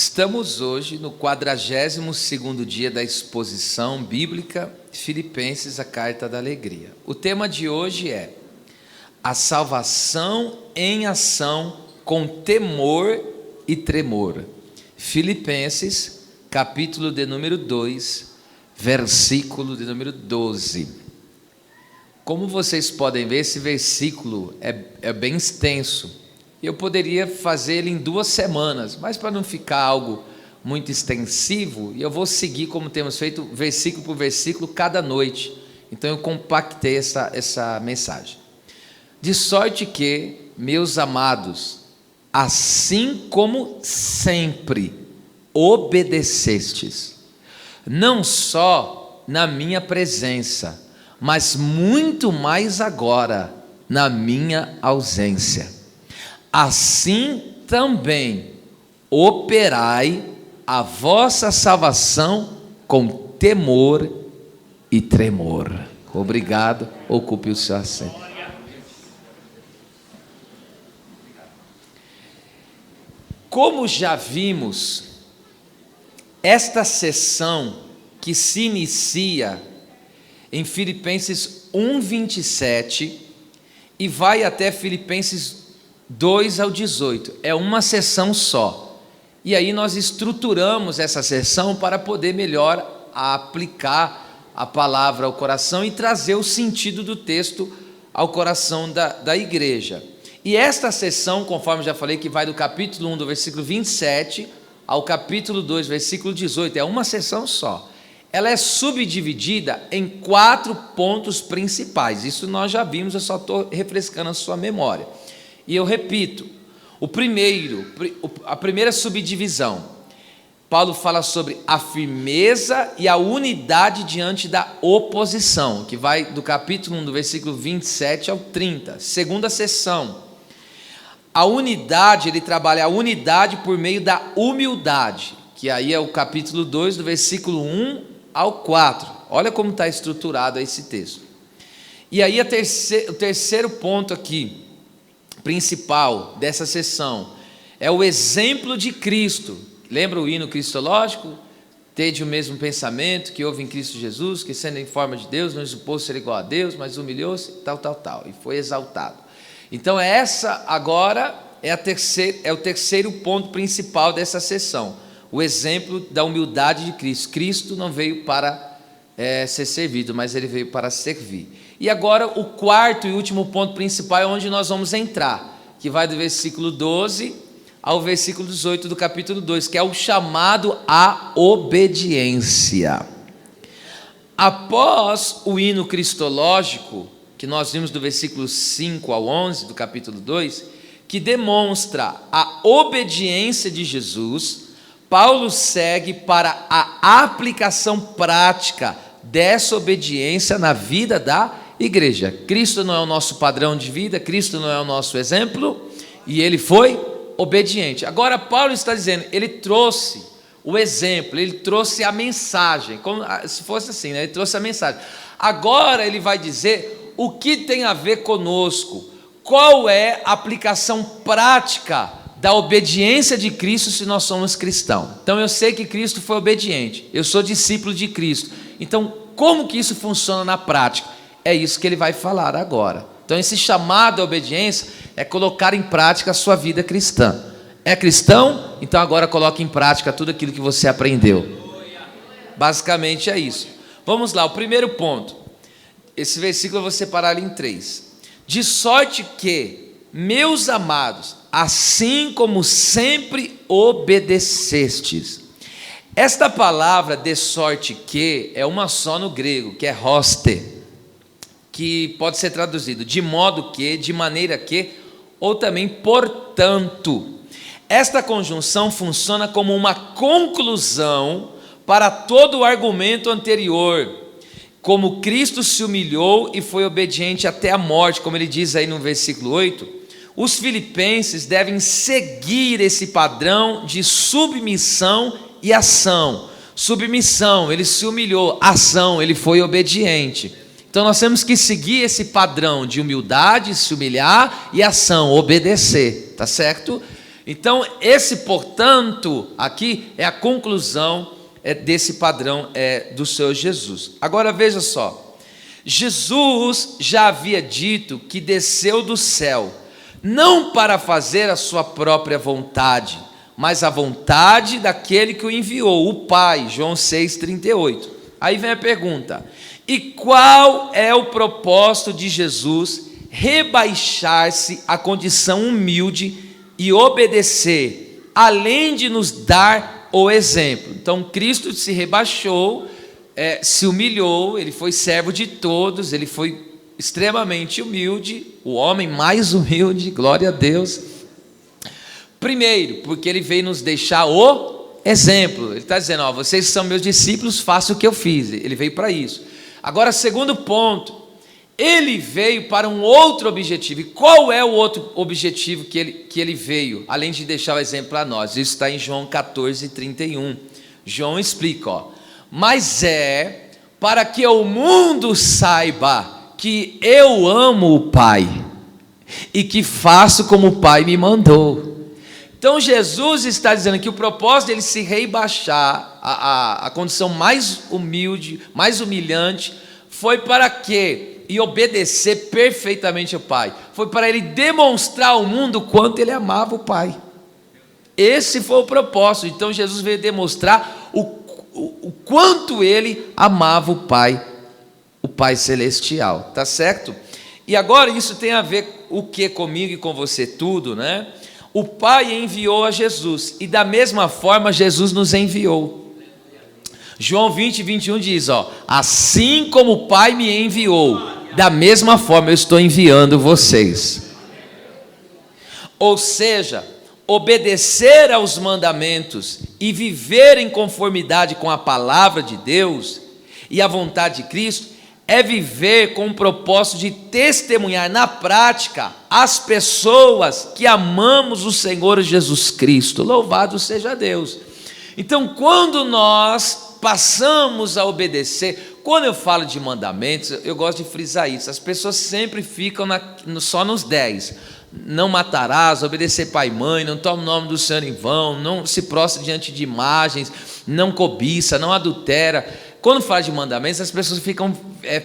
Estamos hoje no 42º dia da exposição bíblica Filipenses, a Carta da Alegria. O tema de hoje é a salvação em ação com temor e tremor. Filipenses, capítulo de número 2, versículo de número 12. Como vocês podem ver, esse versículo é bem extenso. Eu poderia fazer ele em 2 semanas, mas para não ficar algo muito extensivo, eu vou seguir como temos feito, versículo por versículo, cada noite. Então eu compactei essa mensagem. De sorte que, meus amados, assim como sempre obedecestes, não só na minha presença, mas muito mais agora na minha ausência, assim também operai a vossa salvação com temor e tremor. Obrigado, ocupe o seu assento. Como já vimos, esta sessão que se inicia em Filipenses 1:27 e vai até Filipenses 2 ao 18, é uma sessão só, e aí nós estruturamos essa sessão para poder melhor aplicar a palavra ao coração e trazer o sentido do texto ao coração da igreja. E esta sessão, conforme já falei, que vai do capítulo 1, do versículo 27 ao capítulo 2, versículo 18, é uma sessão só. Ela é subdividida em 4 pontos principais, isso nós já vimos, eu só estou refrescando a sua memória. E eu repito, a primeira subdivisão, Paulo fala sobre a firmeza e a unidade diante da oposição, que vai do capítulo 1, do versículo 27 ao 30. Segunda seção, a unidade, ele trabalha a unidade por meio da humildade, que aí é o capítulo 2, do versículo 1 ao 4. Olha como está estruturado esse texto. E aí o terceiro ponto aqui, principal dessa sessão, é o exemplo de Cristo. Lembra o hino cristológico? Tede o mesmo pensamento que houve em Cristo Jesus, que sendo em forma de Deus, não supôs ser igual a Deus, mas humilhou-se, tal, e foi exaltado. Então essa agora é o terceiro ponto principal dessa sessão, o exemplo da humildade de Cristo. Cristo não veio para ser servido, mas ele veio para servir. E agora o quarto e último ponto principal é onde nós vamos entrar, que vai do versículo 12 ao versículo 18 do capítulo 2, que é o chamado à obediência. Após o hino cristológico, que nós vimos do versículo 5 ao 11 do capítulo 2, que demonstra a obediência de Jesus, Paulo segue para a aplicação prática dessa obediência na vida da igreja. Cristo não é o nosso padrão de vida, Cristo não é o nosso exemplo, e ele foi obediente. Agora Paulo está dizendo, ele trouxe o exemplo, ele trouxe a mensagem, como se fosse assim, né? Ele trouxe a mensagem. Agora ele vai dizer o que tem a ver conosco, qual é a aplicação prática da obediência de Cristo se nós somos cristãos. Então eu sei que Cristo foi obediente, eu sou discípulo de Cristo, então como que isso funciona na prática? É isso que ele vai falar agora. Então esse chamado à obediência é colocar em prática a sua vida cristã. É cristão? Então agora coloque em prática tudo aquilo que você aprendeu. Basicamente é isso. Vamos lá, o primeiro ponto. Esse versículo eu vou separar ele em 3. De sorte que, meus amados, assim como sempre obedecestes. Esta palavra de sorte que é uma só no grego, que é hoste, que pode ser traduzido de modo que, de maneira que, ou também portanto. Esta conjunção funciona como uma conclusão para todo o argumento anterior, como Cristo se humilhou e foi obediente até a morte, como ele diz aí no versículo 8, os filipenses devem seguir esse padrão de submissão e ação. Submissão, ele se humilhou; ação, ele foi obediente. Então nós temos que seguir esse padrão de humildade, se humilhar, e ação, obedecer, tá certo? Então, esse portanto, aqui é a conclusão desse padrão do Senhor Jesus. Agora veja só, Jesus já havia dito que desceu do céu, não para fazer a sua própria vontade, mas a vontade daquele que o enviou, o Pai, João 6,38. Aí vem a pergunta: e qual é o propósito de Jesus rebaixar-se à condição humilde e obedecer, além de nos dar o exemplo? Então, Cristo se rebaixou, se humilhou, ele foi servo de todos, ele foi extremamente humilde, o homem mais humilde, glória a Deus. Primeiro, porque ele veio nos deixar o exemplo. Ele está dizendo: vocês são meus discípulos, façam o que eu fiz. Ele veio para isso. Agora, segundo ponto, ele veio para um outro objetivo. E qual é o outro objetivo que ele veio, além de deixar o exemplo para nós? Isso está em João 14,31. João explica: mas é para que o mundo saiba que eu amo o Pai e que faço como o Pai me mandou. Então Jesus está dizendo que o propósito dele se rebaixar a condição mais humilde, mais humilhante, foi para quê? E obedecer perfeitamente ao Pai. Foi para ele demonstrar ao mundo o quanto ele amava o Pai. Esse foi o propósito. Então Jesus veio demonstrar o quanto ele amava o Pai Celestial, tá certo? E agora isso tem a ver o que comigo e com você? Tudo, né? O Pai enviou a Jesus, e da mesma forma Jesus nos enviou. João 20:21 diz: assim como o Pai me enviou, da mesma forma eu estou enviando vocês. Ou seja, obedecer aos mandamentos e viver em conformidade com a palavra de Deus e a vontade de Cristo é viver com o propósito de testemunhar na prática as pessoas que amamos o Senhor Jesus Cristo. Louvado seja Deus. Então, quando nós passamos a obedecer, quando eu falo de mandamentos, eu gosto de frisar isso, as pessoas sempre ficam só nos 10. Não matarás, obedecer pai e mãe, não toma o nome do Senhor em vão, não se prostra diante de imagens, não cobiça, não adultera. Quando fala de mandamentos, as pessoas ficam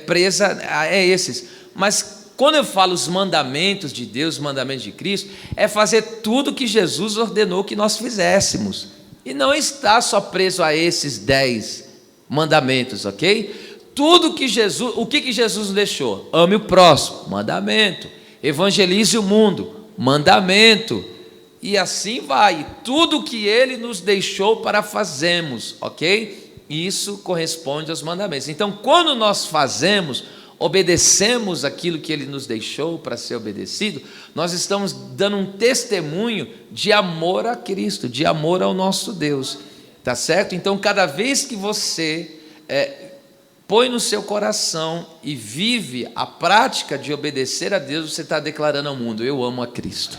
presas a esses. Mas quando eu falo os mandamentos de Deus, os mandamentos de Cristo, é fazer tudo que Jesus ordenou que nós fizéssemos. E não está só preso a esses 10 mandamentos, ok? Tudo que Jesus, o que Jesus deixou? Ame o próximo, mandamento. Evangelize o mundo, mandamento. E assim vai. Tudo que ele nos deixou para fazermos, ok? Isso corresponde aos mandamentos. Então, quando nós fazemos, obedecemos aquilo que ele nos deixou para ser obedecido, nós estamos dando um testemunho de amor a Cristo, de amor ao nosso Deus, tá certo? Então, cada vez que você põe no seu coração e vive a prática de obedecer a Deus, você está declarando ao mundo: eu amo a Cristo.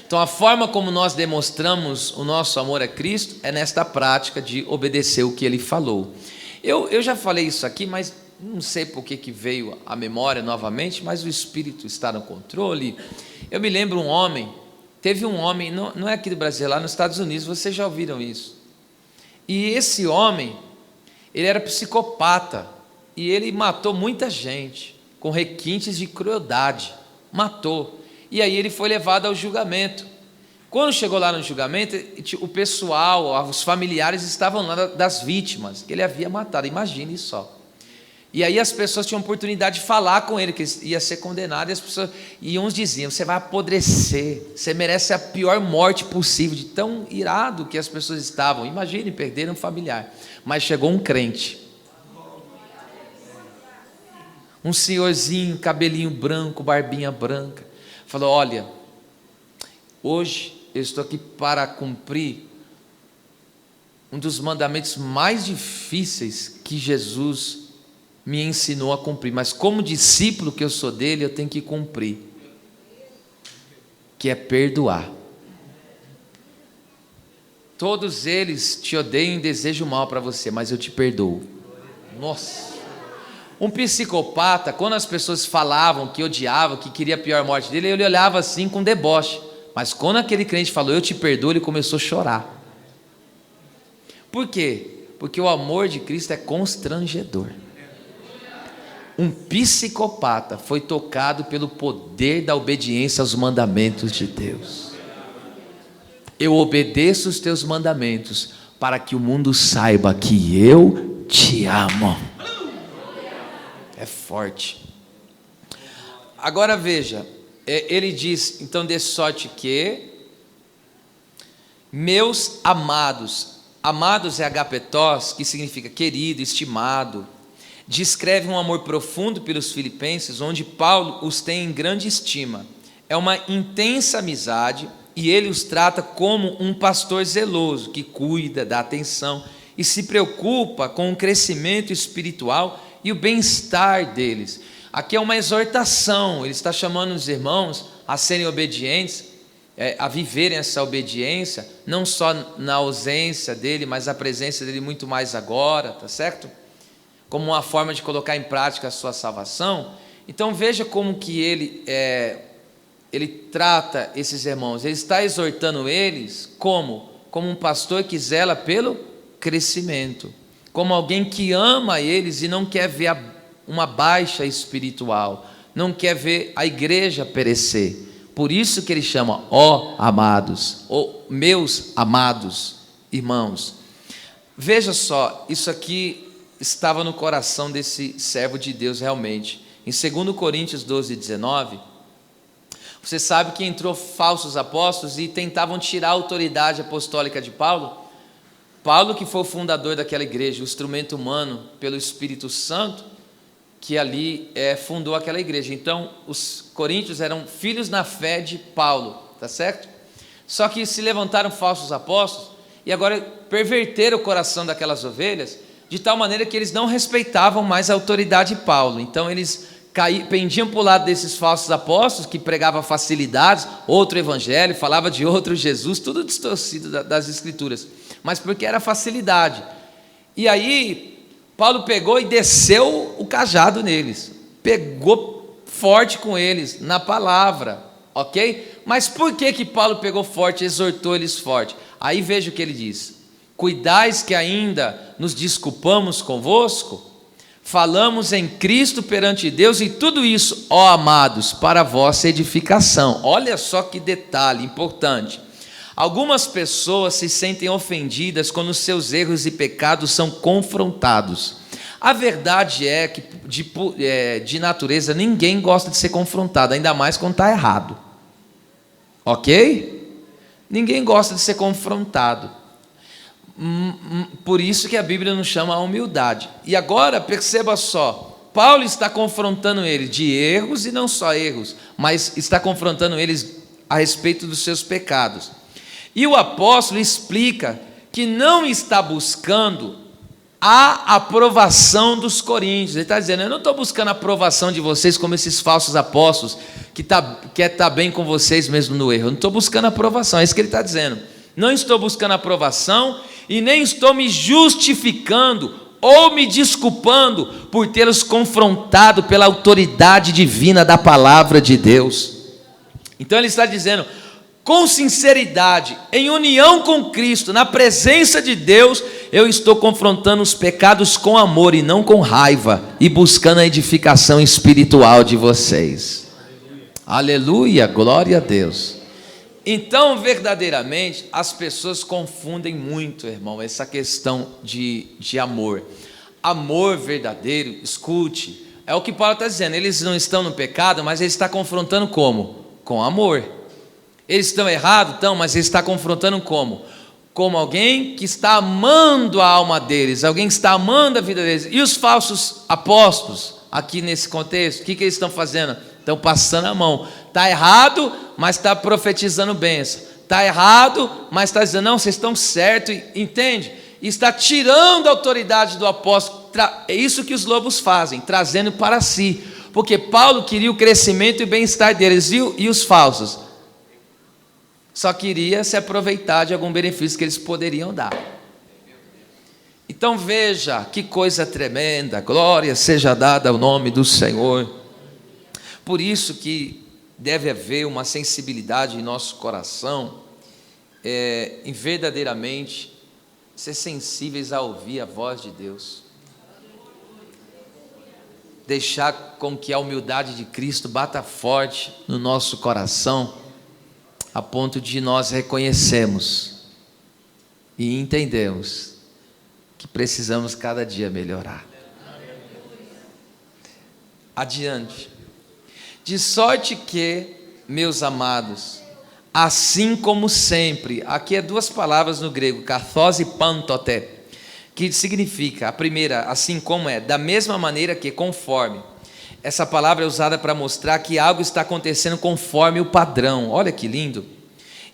Então, a forma como nós demonstramos o nosso amor a Cristo é nesta prática de obedecer o que Ele falou. Eu já falei isso aqui, mas não sei por que veio à memória novamente, mas o Espírito está no controle. Eu me lembro teve um homem, não é aqui do Brasil, lá nos Estados Unidos, vocês já ouviram isso. E esse homem, ele era psicopata, e ele matou muita gente, com requintes de crueldade, matou. E aí ele foi levado ao julgamento. Quando chegou lá no julgamento, o pessoal, os familiares estavam lá das vítimas que ele havia matado, imagine só. E aí as pessoas tinham oportunidade de falar com ele, que ele ia ser condenado, e uns diziam: você vai apodrecer, você merece a pior morte possível, de tão irado que as pessoas estavam. Imagine, perderam um familiar. Mas chegou um crente, um senhorzinho, cabelinho branco, barbinha branca, falou: olha, hoje eu estou aqui para cumprir um dos mandamentos mais difíceis que Jesus me ensinou a cumprir, mas como discípulo que eu sou dele, eu tenho que cumprir, que é perdoar. Todos eles te odeiam e desejam mal para você, mas eu te perdoo. Nossa! Um psicopata, quando as pessoas falavam que odiavam, que queria a pior morte dele, ele olhava assim com deboche. Mas quando aquele crente falou, eu te perdoo, ele começou a chorar. Por quê? Porque o amor de Cristo é constrangedor. Um psicopata foi tocado pelo poder da obediência aos mandamentos de Deus. Eu obedeço os teus mandamentos para que o mundo saiba que eu te amo. É forte. Agora veja, ele diz, então dê sorte que meus amados, amados é agapetós, que significa querido, estimado, descreve um amor profundo pelos filipenses, onde Paulo os tem em grande estima. É uma intensa amizade e ele os trata como um pastor zeloso, que cuida, dá atenção e se preocupa com o crescimento espiritual e o bem-estar deles. Aqui é uma exortação, ele está chamando os irmãos a serem obedientes, a viverem essa obediência, não só na ausência dele, mas a presença dele muito mais agora, tá certo? Como uma forma de colocar em prática a sua salvação. Então veja como que ele trata esses irmãos. Ele está exortando eles como um pastor que zela pelo crescimento, como alguém que ama eles e não quer ver uma baixa espiritual, não quer ver a igreja perecer. Por isso que ele chama, ó amados, ou meus amados irmãos. Veja só, isso aqui estava no coração desse servo de Deus realmente. Em 2 Coríntios 12, 19, você sabe que entrou falsos apóstolos e tentavam tirar a autoridade apostólica de Paulo. Paulo, que foi o fundador daquela igreja, o instrumento humano pelo Espírito Santo, que ali fundou aquela igreja. Então, os coríntios eram filhos na fé de Paulo, tá certo? Só que se levantaram falsos apóstolos e agora perverteram o coração daquelas ovelhas, de tal maneira que eles não respeitavam mais a autoridade de Paulo. Então eles pendiam para o lado desses falsos apóstolos, que pregavam facilidades, outro evangelho, falava de outro Jesus, tudo distorcido das escrituras, mas porque era facilidade. E aí Paulo pegou e desceu o cajado neles, pegou forte com eles na palavra, ok? Mas por que Paulo pegou forte, exortou eles forte? Aí veja o que ele diz: cuidais que ainda nos desculpamos convosco, falamos em Cristo perante Deus, e tudo isso, ó amados, para a vossa edificação. Olha só que detalhe importante. Algumas pessoas se sentem ofendidas quando seus erros e pecados são confrontados. A verdade é que de natureza ninguém gosta de ser confrontado, ainda mais quando está errado, ok? Ninguém gosta de ser confrontado. Por isso que a Bíblia nos chama a humildade. E agora perceba só, Paulo está confrontando eles de erros, e não só erros, mas está confrontando eles a respeito dos seus pecados. E o apóstolo explica que não está buscando a aprovação dos coríntios. Ele está dizendo: eu não estou buscando a aprovação de vocês como esses falsos apóstolos que quer estar bem com vocês mesmo no erro. Eu não estou buscando aprovação, é isso que ele está dizendo. Não estou buscando aprovação e nem estou me justificando ou me desculpando por tê-los confrontado pela autoridade divina da palavra de Deus. Então ele está dizendo, com sinceridade, em união com Cristo, na presença de Deus, eu estou confrontando os pecados com amor e não com raiva, e buscando a edificação espiritual de vocês. Aleluia, glória a Deus. Então, verdadeiramente, as pessoas confundem muito, irmão, essa questão de amor. Amor verdadeiro, escute, é o que Paulo está dizendo. Eles não estão no pecado, mas ele está confrontando como? Com amor. Eles estão errados? Então, mas ele está confrontando como? Como alguém que está amando a alma deles, alguém que está amando a vida deles. E os falsos apóstolos, aqui nesse contexto, o que eles estão fazendo? Estão passando a mão. Está errado, mas está profetizando bênção. Está errado, mas está dizendo, não, vocês estão certos, entende? E está tirando a autoridade do apóstolo. É isso que os lobos fazem, trazendo para si. Porque Paulo queria o crescimento e o bem-estar deles. E os falsos? Só queria se aproveitar de algum benefício que eles poderiam dar. Então veja, que coisa tremenda. Glória seja dada ao nome do Senhor. Por isso que deve haver uma sensibilidade em nosso coração, em verdadeiramente ser sensíveis a ouvir a voz de Deus. Deixar com que a humildade de Cristo bata forte no nosso coração, a ponto de nós reconhecermos e entendemos que precisamos cada dia melhorar. Adiante. De sorte que, meus amados, assim como sempre, aqui é duas palavras no grego, kathos e pantote, que significa, a primeira, assim como da mesma maneira que, conforme. Essa palavra é usada para mostrar que algo está acontecendo conforme o padrão. Olha que lindo.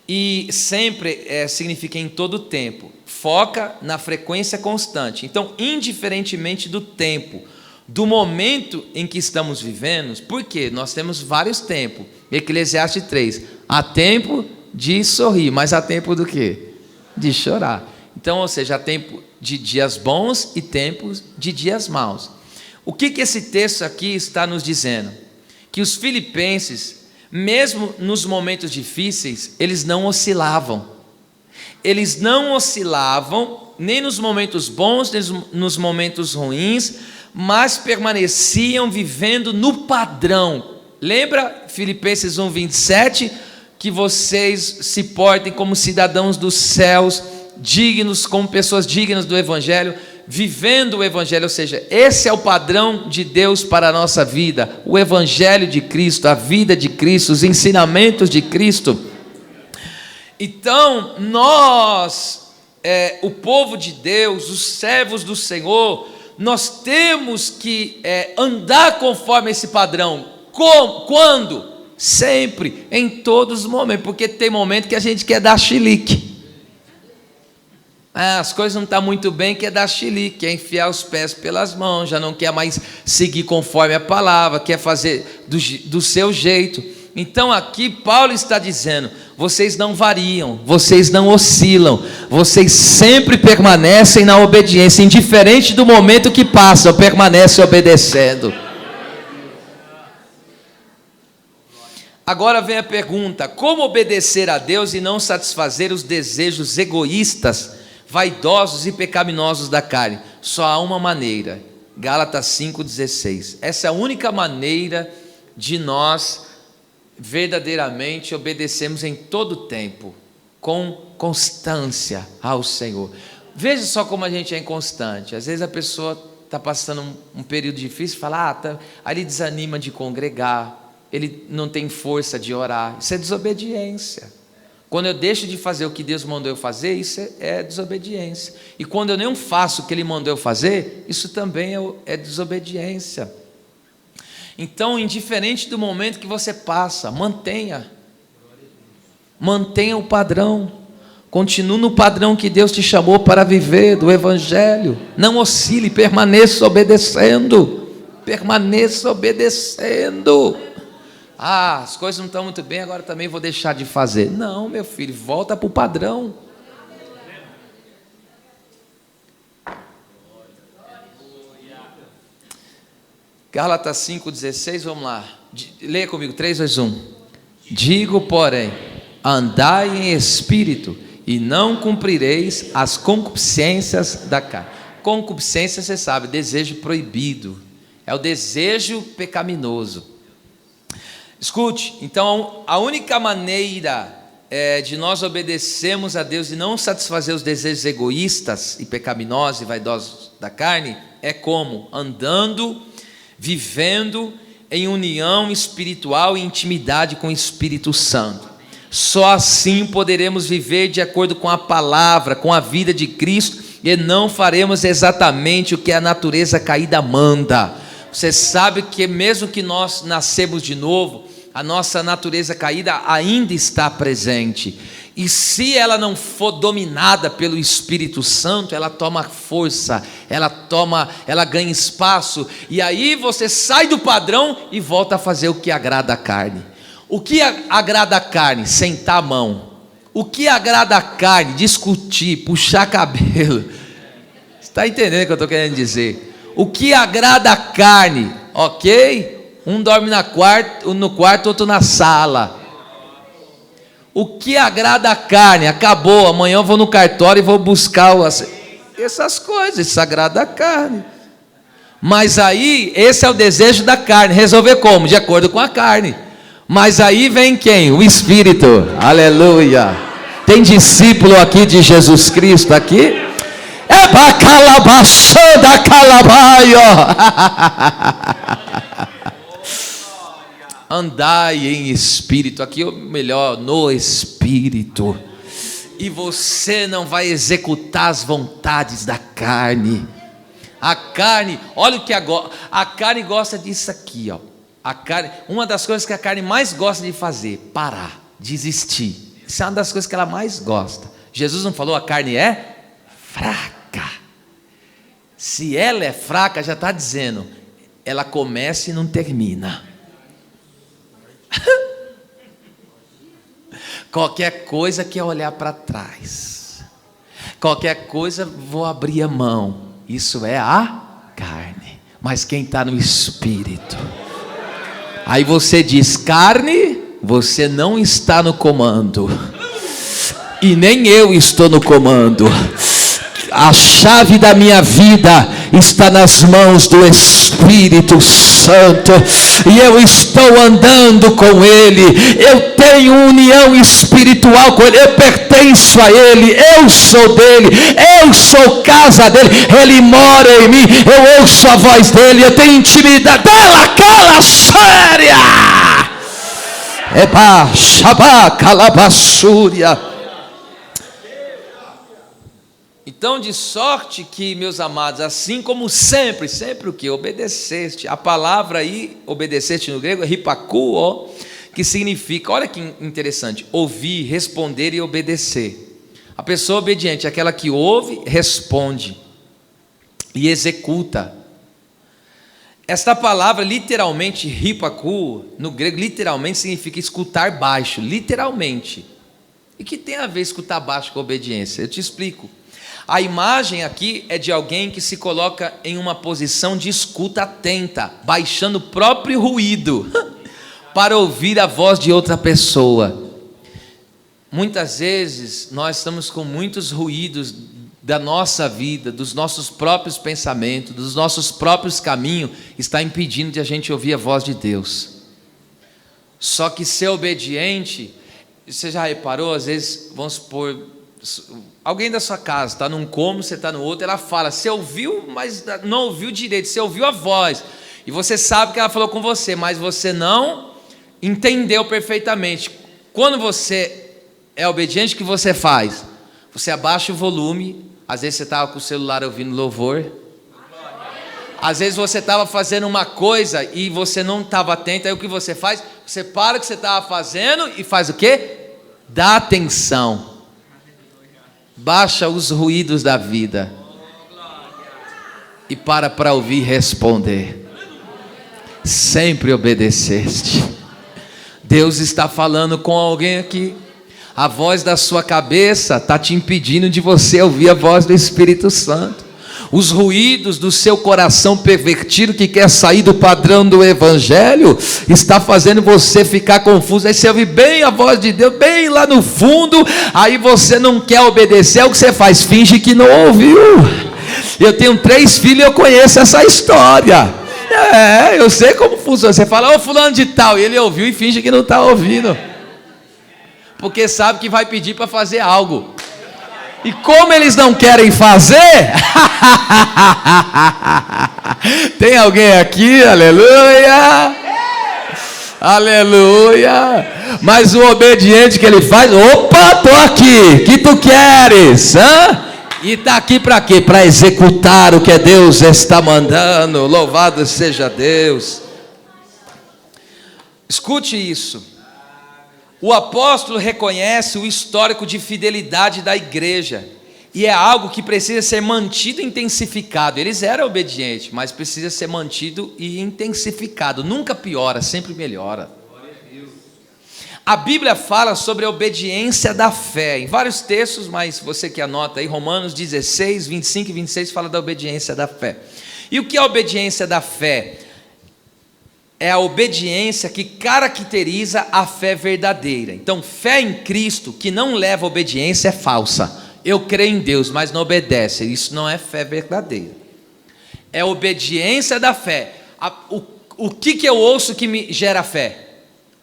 E sempre significa em todo o tempo. Foca na frequência constante. Então, indiferentemente do tempo, do momento em que estamos vivendo, porque nós temos vários tempos. Eclesiastes 3, há tempo de sorrir, mas há tempo do quê? De chorar. Então, ou seja, há tempo de dias bons e tempos de dias maus. O que esse texto aqui está nos dizendo? Que os filipenses, mesmo nos momentos difíceis, eles não oscilavam. Eles não oscilavam, nem nos momentos bons, nem nos momentos ruins, mas permaneciam vivendo no padrão. Lembra Filipenses 1:27, que vocês se portem como cidadãos dos céus, dignos, como pessoas dignas do Evangelho, vivendo o Evangelho, ou seja, esse é o padrão de Deus para a nossa vida, o Evangelho de Cristo, a vida de Cristo, os ensinamentos de Cristo. Então, nós, o povo de Deus, os servos do Senhor, nós temos que andar conforme esse padrão. Quando? Sempre, em todos os momentos, porque tem momento que a gente quer dar chilique. As coisas não estão muito bem, quer dar chilique, quer enfiar os pés pelas mãos, já não quer mais seguir conforme a palavra, quer fazer do seu jeito. Então aqui Paulo está dizendo, vocês não variam, vocês não oscilam, vocês sempre permanecem na obediência, indiferente do momento que passam, permanecem obedecendo. Agora vem a pergunta, como obedecer a Deus e não satisfazer os desejos egoístas, vaidosos e pecaminosos da carne? Só há uma maneira, Gálatas 5,16, essa é a única maneira de nós verdadeiramente obedecermos em todo o tempo, com constância ao Senhor. Veja só como a gente é inconstante. Às vezes a pessoa está passando um período difícil, fala, aí ele desanima de congregar, ele não tem força de orar. Isso é desobediência. Quando eu deixo de fazer o que Deus mandou eu fazer, isso é desobediência. E quando eu não faço o que Ele mandou eu fazer, isso também é desobediência. Então, indiferente do momento que você passa, mantenha o padrão, continue no padrão que Deus te chamou para viver, do Evangelho, não oscile, permaneça obedecendo, as coisas não estão muito bem, agora também vou deixar de fazer. Não, meu filho, volta para o padrão. Gálatas 5,16, vamos lá. Leia comigo, 3, 2, 1. Digo, porém, andai em espírito, e não cumprireis as concupiscências da carne. Concupiscência, você sabe, desejo proibido. É o desejo pecaminoso. Escute, então, a única maneira de nós obedecermos a Deus e não satisfazer os desejos egoístas e pecaminosos e vaidosos da carne, é como? Andando, vivendo em união espiritual e intimidade com o Espírito Santo. Só assim poderemos viver de acordo com a palavra, com a vida de Cristo, e não faremos exatamente o que a natureza caída manda. Você sabe que mesmo que nós nascemos de novo, a nossa natureza caída ainda está presente. E se ela não for dominada pelo Espírito Santo, ela toma força, ela ganha espaço, e aí você sai do padrão e volta a fazer o que agrada a carne. O que agrada a carne? Sentar a mão. O que agrada a carne? Discutir, puxar cabelo. Você está entendendo o que eu estou querendo dizer? O que agrada a carne? Ok? Um dorme no quarto, outro na sala. O que agrada a carne? Acabou, amanhã eu vou no cartório e vou buscar essas coisas, isso agrada a carne. Mas aí, esse é o desejo da carne. Resolver como? De acordo com a carne. Mas aí vem quem? O Espírito. Aleluia. Tem discípulo aqui de Jesus Cristo aqui? É bacalabaçã da calabaio. Andai em espírito, aqui ou melhor, no espírito, e você não vai executar as vontades da carne. A carne, olha o que agora, a carne gosta disso aqui, ó. A carne, uma das coisas que a carne mais gosta de fazer, parar, desistir. Isso é uma das coisas que ela mais gosta. Jesus não falou, a carne é fraca. Se ela é fraca, já está dizendo, ela começa e não termina. Qualquer coisa quer olhar para trás, qualquer coisa vou abrir a mão. Isso é a carne. Mas quem está no espírito, aí você diz, carne, você não está no comando, e nem eu estou no comando. A chave da minha vida está nas mãos do Espírito Santo, e eu estou andando com Ele, eu tenho união espiritual com Ele, eu pertenço a Ele, eu sou dele, eu sou casa dele, Ele mora em mim, eu ouço a voz dele, eu tenho intimidade dela, cala séria, eba, shabá, calabassúria. Então, de sorte que, meus amados, assim como sempre o que? Obedeceste. A palavra aí, obedeceste no grego, é hipakuo, que significa, olha que interessante, ouvir, responder e obedecer. A pessoa obediente é aquela que ouve, responde e executa. Esta palavra, literalmente, hipakuo, no grego, literalmente significa escutar baixo, literalmente. E que tem a ver escutar baixo com obediência? Eu te explico. A imagem aqui é de alguém que se coloca em uma posição de escuta atenta, baixando o próprio ruído, para ouvir a voz de outra pessoa. Muitas vezes nós estamos com muitos ruídos da nossa vida, dos nossos próprios pensamentos, dos nossos próprios caminhos, está impedindo de a gente ouvir a voz de Deus. Só que ser obediente, você já reparou, às vezes, vamos supor, alguém da sua casa está num cômodo, você está no outro, ela fala, você ouviu, mas não ouviu direito, você ouviu a voz, e você sabe que ela falou com você, mas você não entendeu perfeitamente. Quando você é obediente, o que você faz? Você abaixa o volume, às vezes você estava com o celular ouvindo louvor, às vezes você estava fazendo uma coisa e você não estava atento, aí o que você faz? Você para o que você estava fazendo e faz o quê? Dá atenção. Baixa os ruídos da vida e para ouvir e responder. Sempre obedeceste. Deus está falando com alguém aqui. A voz da sua cabeça está te impedindo de você ouvir a voz do Espírito Santo. Os ruídos do seu coração pervertido, que quer sair do padrão do Evangelho, está fazendo você ficar confuso. Aí você ouve bem a voz de Deus, bem lá no fundo, aí você não quer obedecer. É o que você faz? Finge que não ouviu. Eu tenho 3 filhos e eu conheço essa história. Eu sei como funciona. Você fala, ô fulano de tal, e ele ouviu e finge que não está ouvindo, porque sabe que vai pedir para fazer algo. E como eles não querem fazer, tem alguém aqui, aleluia, aleluia, mas o obediente que ele faz, opa, estou aqui, que tu queres? E está aqui para quê? Para executar o que Deus está mandando, louvado seja Deus. Escute isso. O apóstolo reconhece o histórico de fidelidade da igreja, e é algo que precisa ser mantido e intensificado. Eles eram obedientes, mas precisa ser mantido e intensificado. Nunca piora, sempre melhora. A Bíblia fala sobre a obediência da fé, em vários textos, mas você que anota aí, Romanos 16, 25 e 26 fala da obediência da fé. E o que é a obediência da fé? é a obediência que caracteriza a fé verdadeira. Então, fé em Cristo que não leva a obediência é falsa. Eu creio em Deus, mas não obedece. Isso não é fé verdadeira. É obediência da fé. O que eu ouço que me gera fé?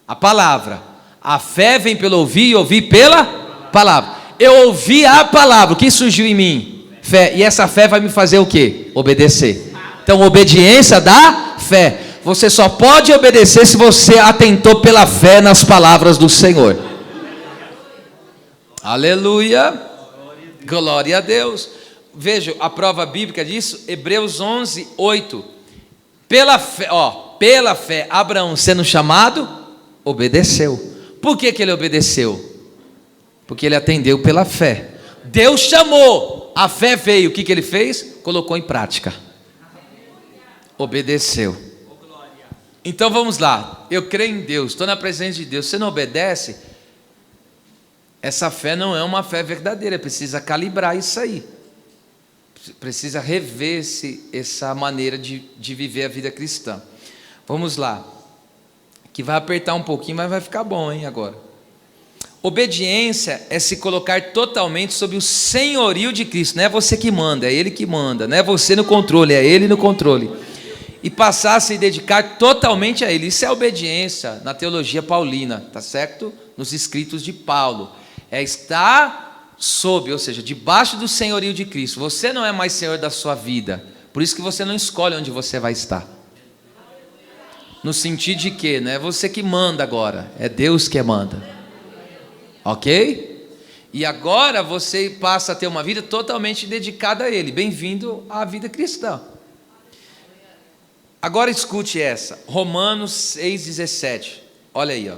A palavra. A fé vem pelo ouvir e ouvir pela palavra. Eu ouvi a palavra. O que surgiu em mim? Fé. E essa fé vai me fazer o quê? Obedecer. Então, obediência da fé. Você só pode obedecer se você atentou pela fé nas palavras do Senhor. Aleluia. Glória a Deus. Veja, a prova bíblica disso, Hebreus 11, 8. Pela fé, Abraão sendo chamado, obedeceu. Por que ele obedeceu? Porque ele atendeu pela fé. Deus chamou, a fé veio. O que ele fez? Colocou em prática. Obedeceu. Então vamos lá, eu creio em Deus, estou na presença de Deus. Você não obedece? Essa fé não é uma fé verdadeira. Precisa calibrar isso aí. Precisa rever essa maneira de viver a vida cristã. Vamos lá, que vai apertar um pouquinho, mas vai ficar bom, hein, agora. Obediência é se colocar totalmente sob o senhorio de Cristo. Não é você que manda, é Ele que manda. Não é você no controle, é Ele no controle. E passar a se dedicar totalmente a Ele. Isso é obediência na teologia paulina, tá certo? Nos escritos de Paulo. É estar sob, ou seja, debaixo do senhorio de Cristo. Você não é mais senhor da sua vida. Por isso que você não escolhe onde você vai estar. No sentido de que não é você que manda agora, é Deus que manda. Ok? E agora você passa a ter uma vida totalmente dedicada a Ele. Bem-vindo à vida cristã. Agora escute essa, Romanos 6,17, olha aí, ó.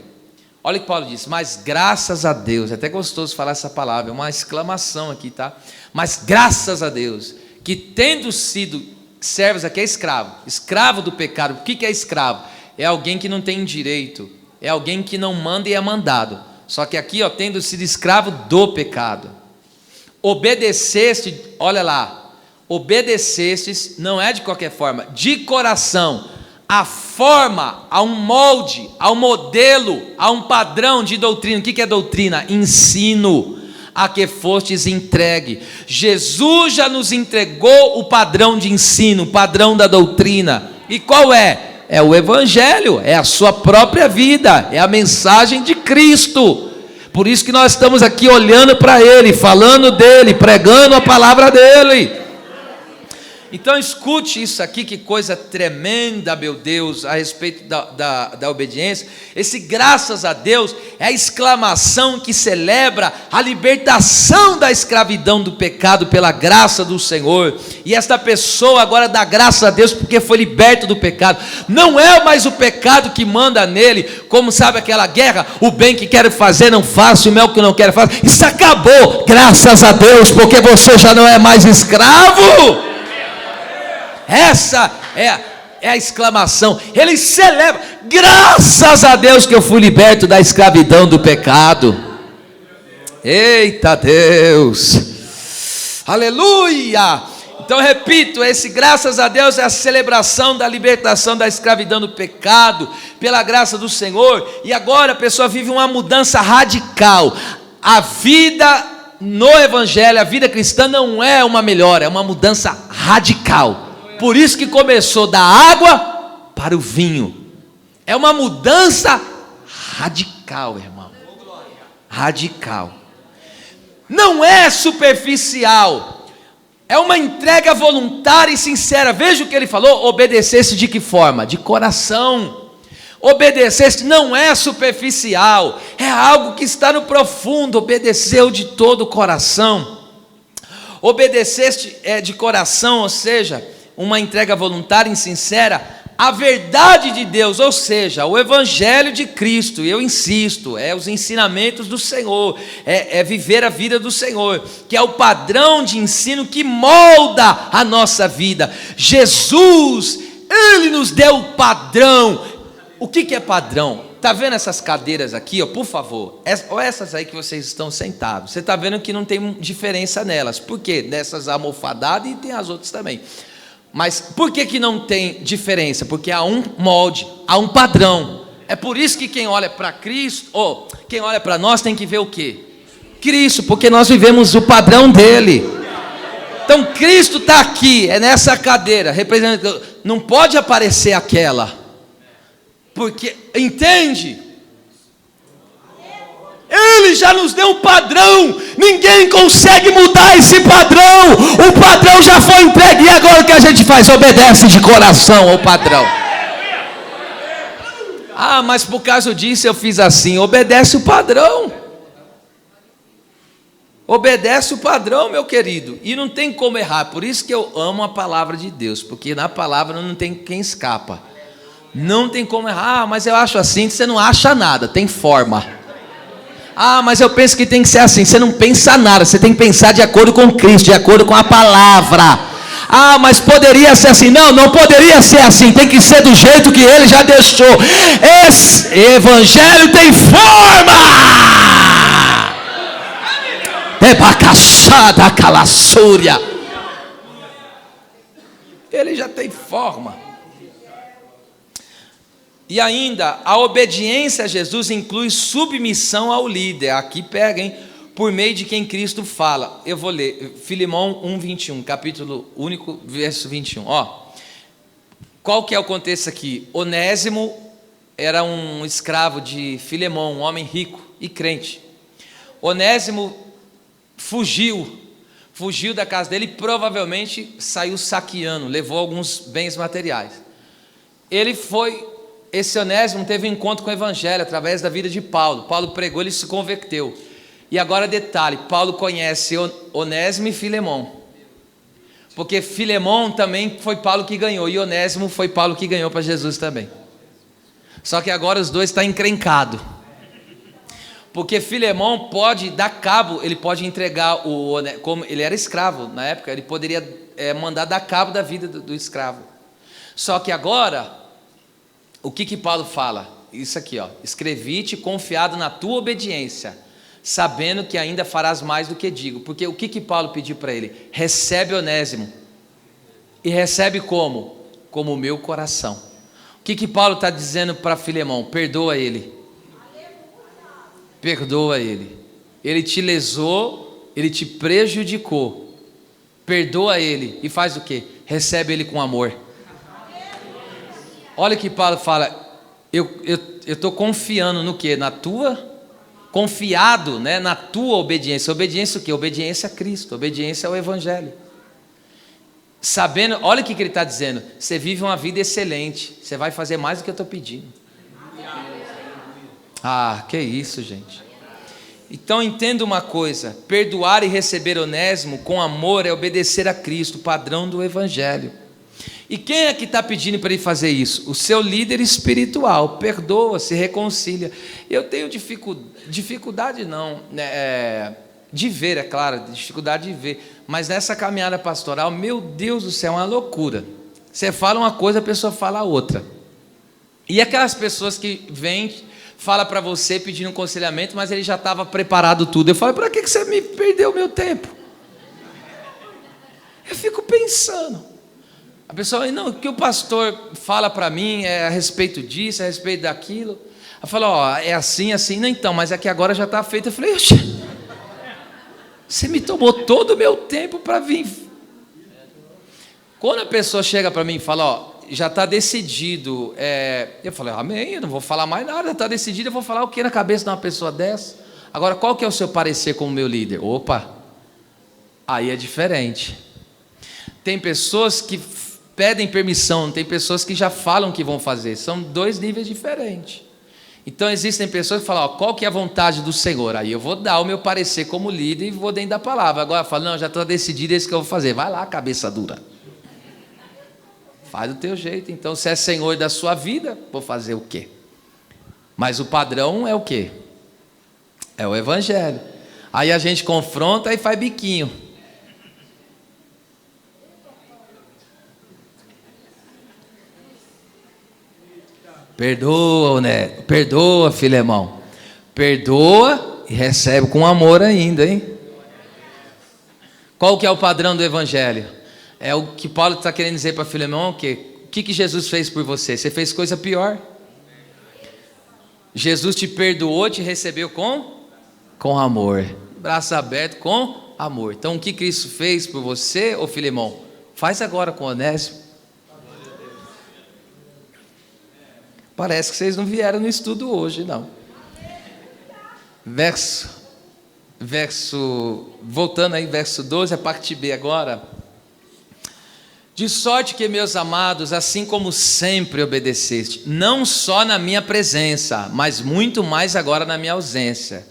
Olha o que Paulo diz, mas graças a Deus, é até gostoso falar essa palavra, é uma exclamação aqui, tá? Mas graças a Deus, que tendo sido servos, aqui é escravo do pecado. O que é escravo? É alguém que não tem direito, é alguém que não manda e é mandado. Só que aqui, ó, tendo sido escravo do pecado, obedeceste, olha lá, obedecestes, não é de qualquer forma, de coração, a forma, a um molde, a um modelo, a um padrão de doutrina. O que é doutrina? Ensino, a que fostes entregue. Jesus já nos entregou o padrão de ensino, o padrão da doutrina. E qual é? É o Evangelho, é a sua própria vida, é a mensagem de Cristo. Por isso que nós estamos aqui olhando para Ele, falando dEle, pregando a palavra dEle. Então escute isso aqui, que coisa tremenda, meu Deus, a respeito da obediência. Esse graças a Deus é a exclamação que celebra a libertação da escravidão do pecado pela graça do Senhor. E esta pessoa agora dá graças a Deus porque foi liberto do pecado. Não é mais o pecado que manda nele, como sabe aquela guerra, o bem que quero fazer não faço, o mal que não quero fazer. Isso acabou, graças a Deus, porque você já não é mais escravo. Essa é a exclamação. Ele celebra, graças a Deus que eu fui liberto da escravidão do pecado. Eita Deus, aleluia. Então repito, esse graças a Deus é a celebração da libertação da escravidão do pecado, pela graça do Senhor. E agora a pessoa vive uma mudança radical. A vida no Evangelho, a vida cristã não é uma melhora, é uma mudança radical. Por isso que começou da água para o vinho. É uma mudança radical, irmão. Radical. Não é superficial. É uma entrega voluntária e sincera. Veja o que ele falou. Obedecesse de que forma? De coração. Obedecesse não é superficial. É algo que está no profundo. Obedeceu de todo o coração. Obedeceste de coração, ou seja, uma entrega voluntária e sincera, a verdade de Deus, ou seja, o Evangelho de Cristo. Eu insisto, é os ensinamentos do Senhor, é viver a vida do Senhor, que é o padrão de ensino que molda a nossa vida. Jesus, Ele nos deu o padrão. O que é padrão? Está vendo essas cadeiras aqui, ó, por favor, ou essas aí que vocês estão sentados, você está vendo que não tem diferença nelas. Por quê? Dessas almofadadas e tem as outras também. Mas por que não tem diferença? Porque há um molde, há um padrão. É por isso que quem olha para Cristo, ou quem olha para nós, tem que ver o quê? Cristo, porque nós vivemos o padrão dele. Então Cristo está aqui, é nessa cadeira, representando. Não pode aparecer aquela, porque, entende? Ele já nos deu um padrão, ninguém consegue mudar esse padrão. O padrão já foi entregue, e agora o que a gente faz? Obedece de coração ao padrão. Ah, mas por causa disso eu fiz assim. Obedece o padrão. Obedece o padrão, meu querido. E não tem como errar. Por isso que eu amo a palavra de Deus, porque na palavra não tem quem escapa. Não tem como errar. Ah, mas eu acho assim. Você não acha nada, tem forma. Ah, mas eu penso que tem que ser assim. Você não pensa nada, você tem que pensar de acordo com Cristo, de acordo com a palavra. Ah, mas poderia ser assim. Não, não poderia ser assim. Tem que ser do jeito que ele já deixou. Esse evangelho tem forma. Ebacaxada calassúria. Ele já tem forma. E ainda, a obediência a Jesus inclui submissão ao líder. Aqui pega, hein? Por meio de quem Cristo fala. Eu vou ler, Filemão 1:21, capítulo único, verso 21. Ó, qual que é o contexto aqui? Onésimo era um escravo de Filemão, um homem rico e crente. Onésimo fugiu da casa dele e provavelmente saiu saqueando, levou alguns bens materiais. Esse Onésimo teve um encontro com o evangelho através da vida de Paulo. Paulo pregou, ele se converteu. E agora detalhe, Paulo conhece Onésimo e Filemão, porque Filemão também foi Paulo que ganhou, e Onésimo foi Paulo que ganhou para Jesus também. Só que agora os dois estão encrencados, porque Filemão pode dar cabo, ele pode entregar como ele era escravo na época, ele poderia mandar dar cabo da vida do escravo. Só que agora, o que Paulo fala? Isso aqui, ó: escrevi-te confiado na tua obediência, sabendo que ainda farás mais do que digo. Porque o que Paulo pediu para ele? Recebe Onésimo. E recebe como? Como o meu coração. O que Paulo está dizendo para Filemão? Perdoa ele. Perdoa ele. Ele te lesou, ele te prejudicou. Perdoa ele. E faz o quê? Recebe ele com amor. Olha o que Paulo fala. Eu estou confiando no quê? Na tua confiado, né, na tua obediência. Obediência o quê? Obediência a Cristo, obediência ao evangelho. Sabendo, olha o que ele está dizendo: você vive uma vida excelente, você vai fazer mais do que eu estou pedindo. Ah, que isso, gente. Então entenda uma coisa: perdoar e receber Onésimo com amor é obedecer a Cristo, padrão do evangelho. E quem é que está pedindo para ele fazer isso? O seu líder espiritual. Perdoa, se reconcilia. Eu tenho dificuldade não, de ver, é claro, dificuldade de ver, mas nessa caminhada pastoral, meu Deus do céu, é uma loucura. Você fala uma coisa, a pessoa fala outra. E aquelas pessoas que vêm, fala para você pedindo um aconselhamento, mas ele já estava preparado tudo. Eu falo: para que você me perdeu o meu tempo? Eu fico pensando. A pessoa: não, o que o pastor fala para mim é a respeito disso, a respeito daquilo. Eu falo: ó, é assim, assim. Não, então, mas é que agora já está feito. Eu falei: oxe, você me tomou todo o meu tempo para vir. Quando a pessoa chega para mim e fala: ó, já está decidido, eu falei: amém, eu não vou falar mais nada, está decidido. Eu vou falar o que na cabeça de uma pessoa dessa? Agora, qual que é o seu parecer como meu líder? Opa, aí é diferente. Tem pessoas que pedem permissão, tem pessoas que já falam que vão fazer. São dois níveis diferentes. Então existem pessoas que falam: ó, qual que é a vontade do Senhor? Aí eu vou dar o meu parecer como líder e vou dentro da palavra. Agora eu falo: não, já estou decidido, é isso que eu vou fazer. Vai lá, cabeça dura, faz do teu jeito. Então, se é Senhor da sua vida, vou fazer o quê? Mas o padrão é o quê? É o evangelho. Aí a gente confronta e faz biquinho. Perdoa, né? Perdoa, Filemão. Perdoa e recebe com amor ainda, hein? Qual que é o padrão do evangelho? É o que Paulo está querendo dizer para Filemão: o que Jesus fez por você? Você fez coisa pior. Jesus te perdoou, te recebeu com amor. Braço aberto com amor. Então o que Cristo fez por você, ô Filemão, faz agora com Onésimo. Parece que vocês não vieram no estudo hoje, não. Voltando aí, verso 12, a parte B agora. De sorte que, meus amados, assim como sempre obedeceste, não só na minha presença, mas muito mais agora na minha ausência.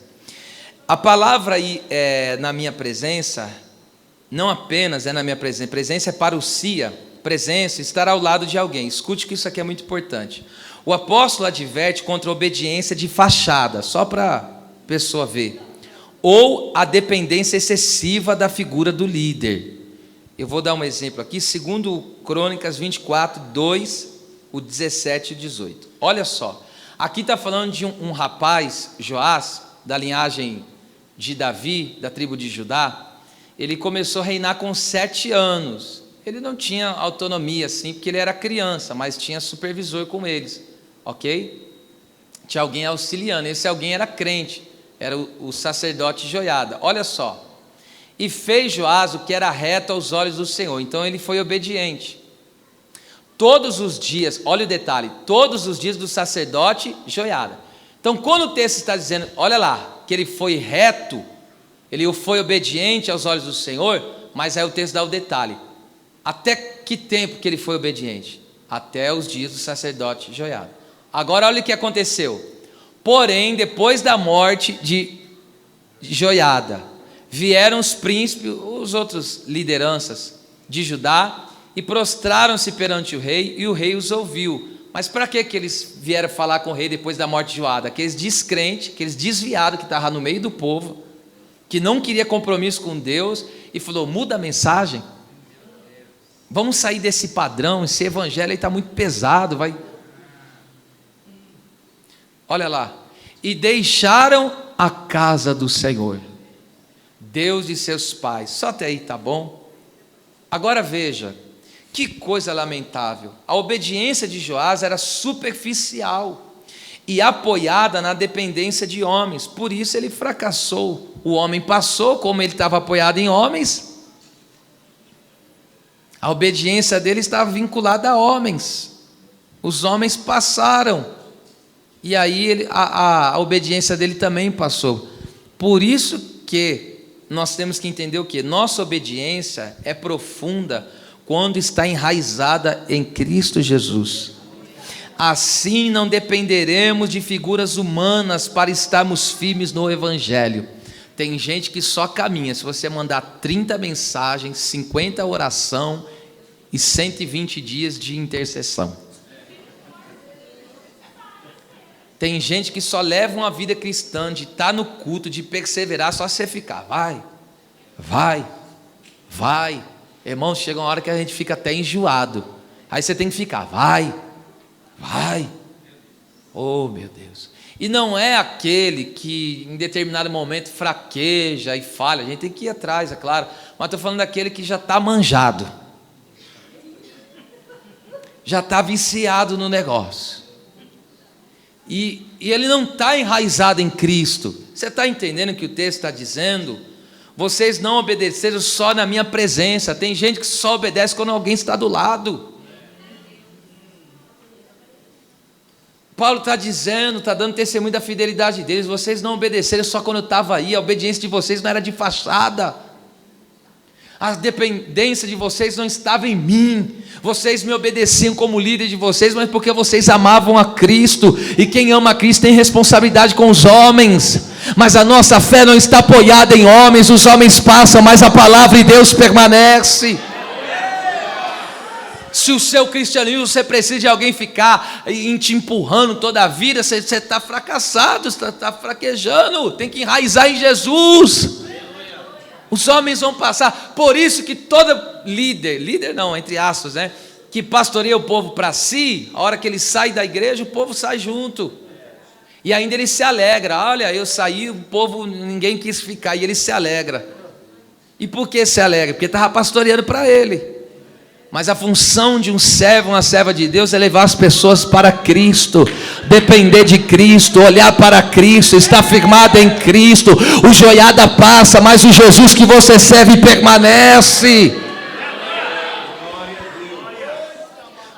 A palavra aí na minha presença, não apenas é na minha presença, presença é parousia, presença, estar ao lado de alguém. Escute que isso aqui é muito importante. O apóstolo adverte contra a obediência de fachada, só para a pessoa ver, ou a dependência excessiva da figura do líder. Eu vou dar um exemplo aqui, segundo Crônicas 24, 2, o 17 e o 18. Olha só, aqui está falando de um rapaz, Joás, da linhagem de Davi, da tribo de Judá. Ele começou a reinar com 7 anos. Ele não tinha autonomia assim, porque ele era criança, mas tinha supervisor com eles, ok? Tinha alguém auxiliando, esse alguém era crente, era o sacerdote Joiada. Olha só, e fez Joás o que era reto aos olhos do Senhor, então ele foi obediente. Todos os dias, olha o detalhe, todos os dias do sacerdote Joiada. Então quando o texto está dizendo, olha lá, que ele foi reto, ele foi obediente aos olhos do Senhor, mas aí o texto dá o detalhe, até que tempo que ele foi obediente? Até os dias do sacerdote Joiada. Agora olha o que aconteceu, porém depois da morte de Joiada, vieram os príncipes, os outros lideranças de Judá, e prostraram-se perante o rei, e o rei os ouviu. Mas para que eles vieram falar com o rei depois da morte de Joiada? Aqueles descrentes, aqueles desviados que estavam no meio do povo, que não queria compromisso com Deus, e falou, muda a mensagem, vamos sair desse padrão, esse evangelho aí está muito pesado, vai. Olha lá, e deixaram a casa do Senhor, Deus de seus pais. Só até aí tá bom? Agora veja, que coisa lamentável. A obediência de Joás era superficial e apoiada na dependência de homens, por isso ele fracassou. O homem passou, como ele estava apoiado em homens, a obediência dele estava vinculada a homens, os homens passaram, e aí a obediência dele também passou. Por isso que nós temos que entender o que? Nossa obediência é profunda quando está enraizada em Cristo Jesus. Assim não dependeremos de figuras humanas para estarmos firmes no Evangelho. Tem gente que só caminha, se você mandar 30 mensagens, 50 oração e 120 dias de intercessão. Tem gente que só leva uma vida cristã, de estar no culto, de perseverar, só você ficar, vai. Irmãos, chega uma hora que a gente fica até enjoado, aí você tem que ficar, vai, oh meu Deus. E não é aquele que em determinado momento fraqueja e falha, a gente tem que ir atrás, é claro, mas estou falando daquele que já está manjado, já está viciado no negócio, e ele não está enraizado em Cristo. Você está entendendo o que o texto está dizendo? Vocês não obedeceram só na minha presença. Tem gente que só obedece quando alguém está do lado. Paulo está dizendo, está dando testemunho da fidelidade deles. Vocês não obedeceram só quando eu estava aí. A obediência de vocês não era de fachada. A dependência de vocês não estava em mim. Vocês me obedeciam como líder de vocês, mas porque vocês amavam a Cristo. E quem ama a Cristo tem responsabilidade com os homens. Mas a nossa fé não está apoiada em homens. Os homens passam, mas a palavra de Deus permanece. Se o seu cristianismo, você precisa de alguém ficar te empurrando toda a vida, você está fracassado, está fraquejando. Tem que enraizar em Jesus. Os homens vão passar. Por isso que todo líder não, entre aspas, né, que pastoreia o povo para si, a hora que ele sai da igreja, o povo sai junto. E ainda ele se alegra. Olha, eu saí, o povo, ninguém quis ficar, e ele se alegra. E por que se alegra? Porque estava pastoreando para ele. Mas a função de um servo, uma serva de Deus é levar as pessoas para Cristo, depender de Cristo, olhar para Cristo, estar firmado em Cristo. O joiada passa, mas o Jesus que você serve permanece.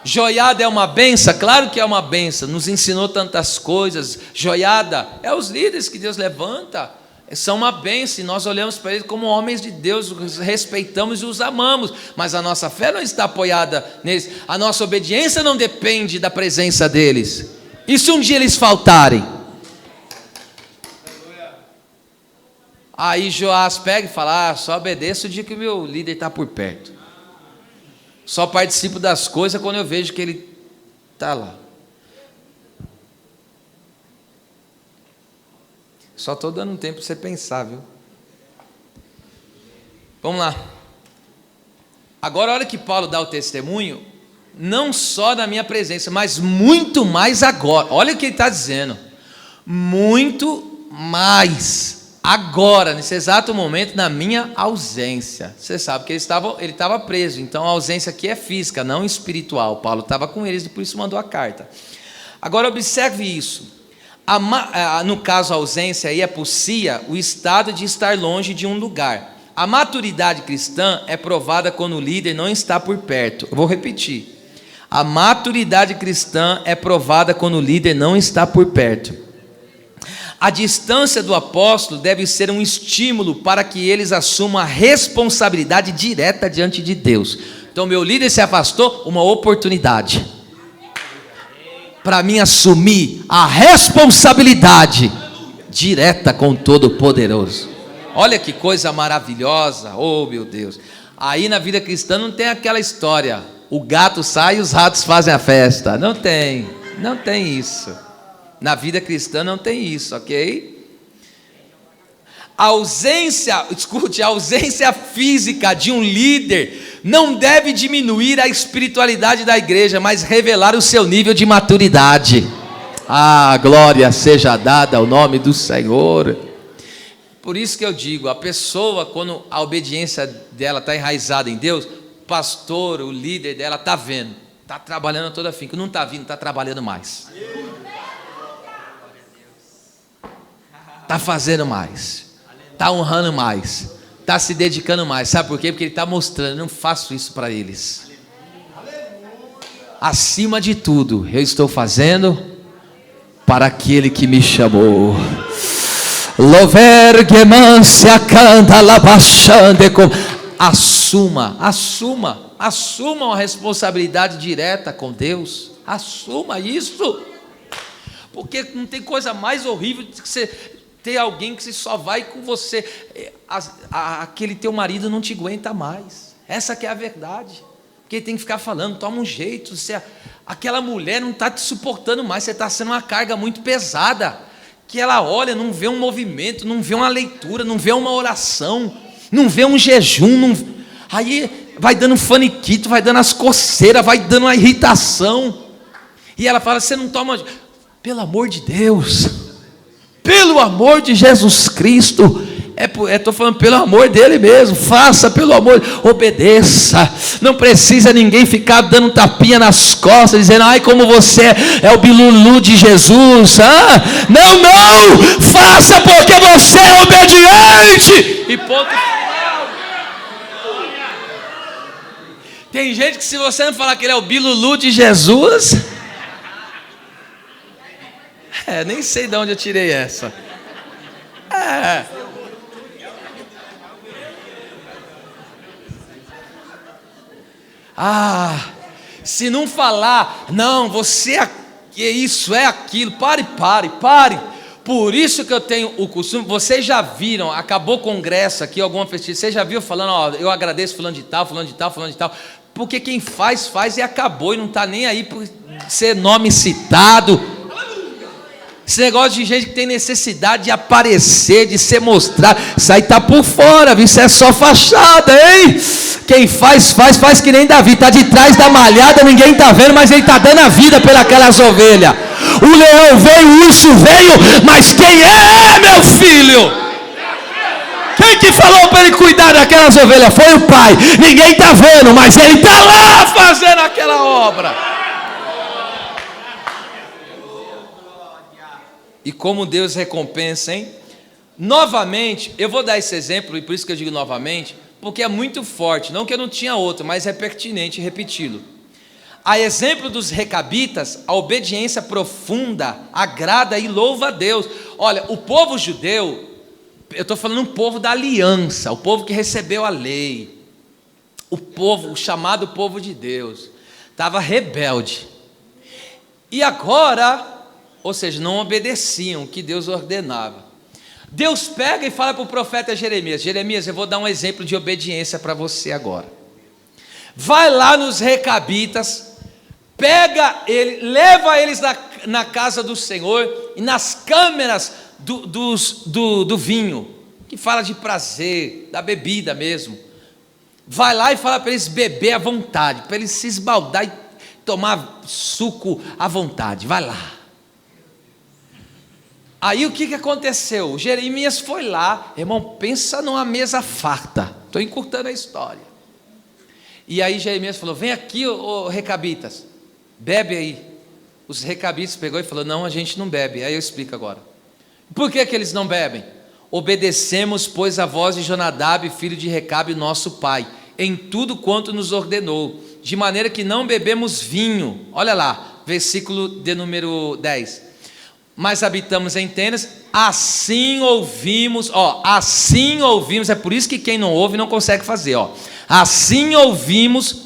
Joiada é uma benção? Claro que é uma benção, nos ensinou tantas coisas. Joiada é os líderes que Deus levanta, são uma bênção, e nós olhamos para eles como homens de Deus, os respeitamos e os amamos, mas a nossa fé não está apoiada neles, a nossa obediência não depende da presença deles. E se um dia eles faltarem? Aí Joás pega e fala: só obedeço o dia que o meu líder está por perto, só participo das coisas quando eu vejo que ele está lá. Só estou dando um tempo para você pensar, viu? Vamos lá. Agora, olha que Paulo dá o testemunho, não só da minha presença, mas muito mais agora. Olha o que ele está dizendo. Muito mais agora, nesse exato momento, na minha ausência. Você sabe que ele estava preso, então a ausência aqui é física, não espiritual. Paulo estava com eles e por isso mandou a carta. Agora, observe isso. No caso a ausência aí aprecia o estado de estar longe de um lugar. A maturidade cristã é provada quando o líder não está por perto. Eu vou repetir. A maturidade cristã é provada quando o líder não está por perto. A distância do apóstolo deve ser um estímulo para que eles assumam a responsabilidade direta diante de Deus. Então, meu líder se afastou, uma oportunidade para mim assumir a responsabilidade direta com o Todo-Poderoso. Olha que coisa maravilhosa, oh meu Deus. Aí na vida cristã não tem aquela história, o gato sai e os ratos fazem a festa. Não tem isso. Na vida cristã não tem isso, ok? A ausência física de um líder não deve diminuir a espiritualidade da igreja, mas revelar o seu nível de maturidade. Glória seja dada ao nome do Senhor. Por isso que eu digo, a pessoa, quando a obediência dela está enraizada em Deus, o pastor, o líder dela está vendo, está trabalhando toda a finca, não está vindo, está trabalhando mais, está fazendo mais, está honrando mais, está se dedicando mais. Sabe por quê? Porque ele está mostrando: eu não faço isso para eles, acima de tudo eu estou fazendo para aquele que me chamou. Assuma uma responsabilidade direta com Deus. Assuma isso, porque não tem coisa mais horrível do que você ter alguém que só vai com você. Aquele teu marido não te aguenta mais. Essa que é a verdade. Porque ele tem que ficar falando, toma um jeito. Aquela mulher não está te suportando mais. Você está sendo uma carga muito pesada. Que ela olha, não vê um movimento, não vê uma leitura, não vê uma oração, não vê um jejum. Aí vai dando faniquito, vai dando as coceiras, vai dando uma irritação. E ela fala: você não toma. Pelo amor de Deus, pelo amor de Jesus Cristo, estou falando pelo amor dele mesmo, faça pelo amor, obedeça. Não precisa ninguém ficar dando tapinha nas costas, dizendo: ai, como você é o bilulu de Jesus. Não, faça porque você é obediente, e ponto final. Tem gente que, se você não falar que ele é o bilulu de Jesus, nem sei de onde eu tirei essa. Se não falar, não, você é isso, é aquilo, pare. Por isso que eu tenho o costume, vocês já viram, acabou o congresso aqui, alguma festiva, você já viu falando: eu agradeço fulano de tal, porque quem faz e acabou, e não está nem aí por ser nome citado. Esse negócio de gente que tem necessidade de aparecer, de ser mostrado, isso aí está por fora, viu? Isso é só fachada, hein? Quem faz que nem Davi, está de trás da malhada, ninguém está vendo, mas ele está dando a vida pelas ovelhas. O leão veio, o urso veio, mas quem é, meu filho? Quem que falou para ele cuidar daquelas ovelhas? Foi o pai. Ninguém está vendo, mas ele está lá fazendo aquela obra. E como Deus recompensa, hein? Novamente, eu vou dar esse exemplo, e por isso que eu digo novamente, porque é muito forte, não que eu não tinha outro, mas é pertinente repeti-lo. A exemplo dos recabitas, a obediência profunda agrada e louva a Deus. Olha, o povo judeu, eu estou falando um povo da aliança, o povo que recebeu a lei, o povo, o chamado povo de Deus, estava rebelde. E agora, ou seja, não obedeciam o que Deus ordenava. Deus pega e fala para o profeta Jeremias: Jeremias, eu vou dar um exemplo de obediência para você agora. Vai lá nos recabitas, pega ele, leva eles na casa do Senhor e nas câmeras do vinho, que fala de prazer, da bebida mesmo. Vai lá e fala para eles beber à vontade, para eles se esbaldar e tomar suco à vontade. Vai lá. Aí o que aconteceu? Jeremias foi lá, irmão, pensa numa mesa farta. Estou encurtando a história. E aí Jeremias falou: vem aqui, ô recabitas, bebe aí. Os recabitas pegou e falou: não, a gente não bebe. Aí eu explico agora. Por que eles não bebem? Obedecemos, pois, a voz de Jonadab, filho de Recabe, nosso pai, em tudo quanto nos ordenou, de maneira que não bebemos vinho. Olha lá, versículo de número 10. Mas habitamos em tendas, assim ouvimos, assim ouvimos, é por isso que quem não ouve não consegue fazer, assim ouvimos.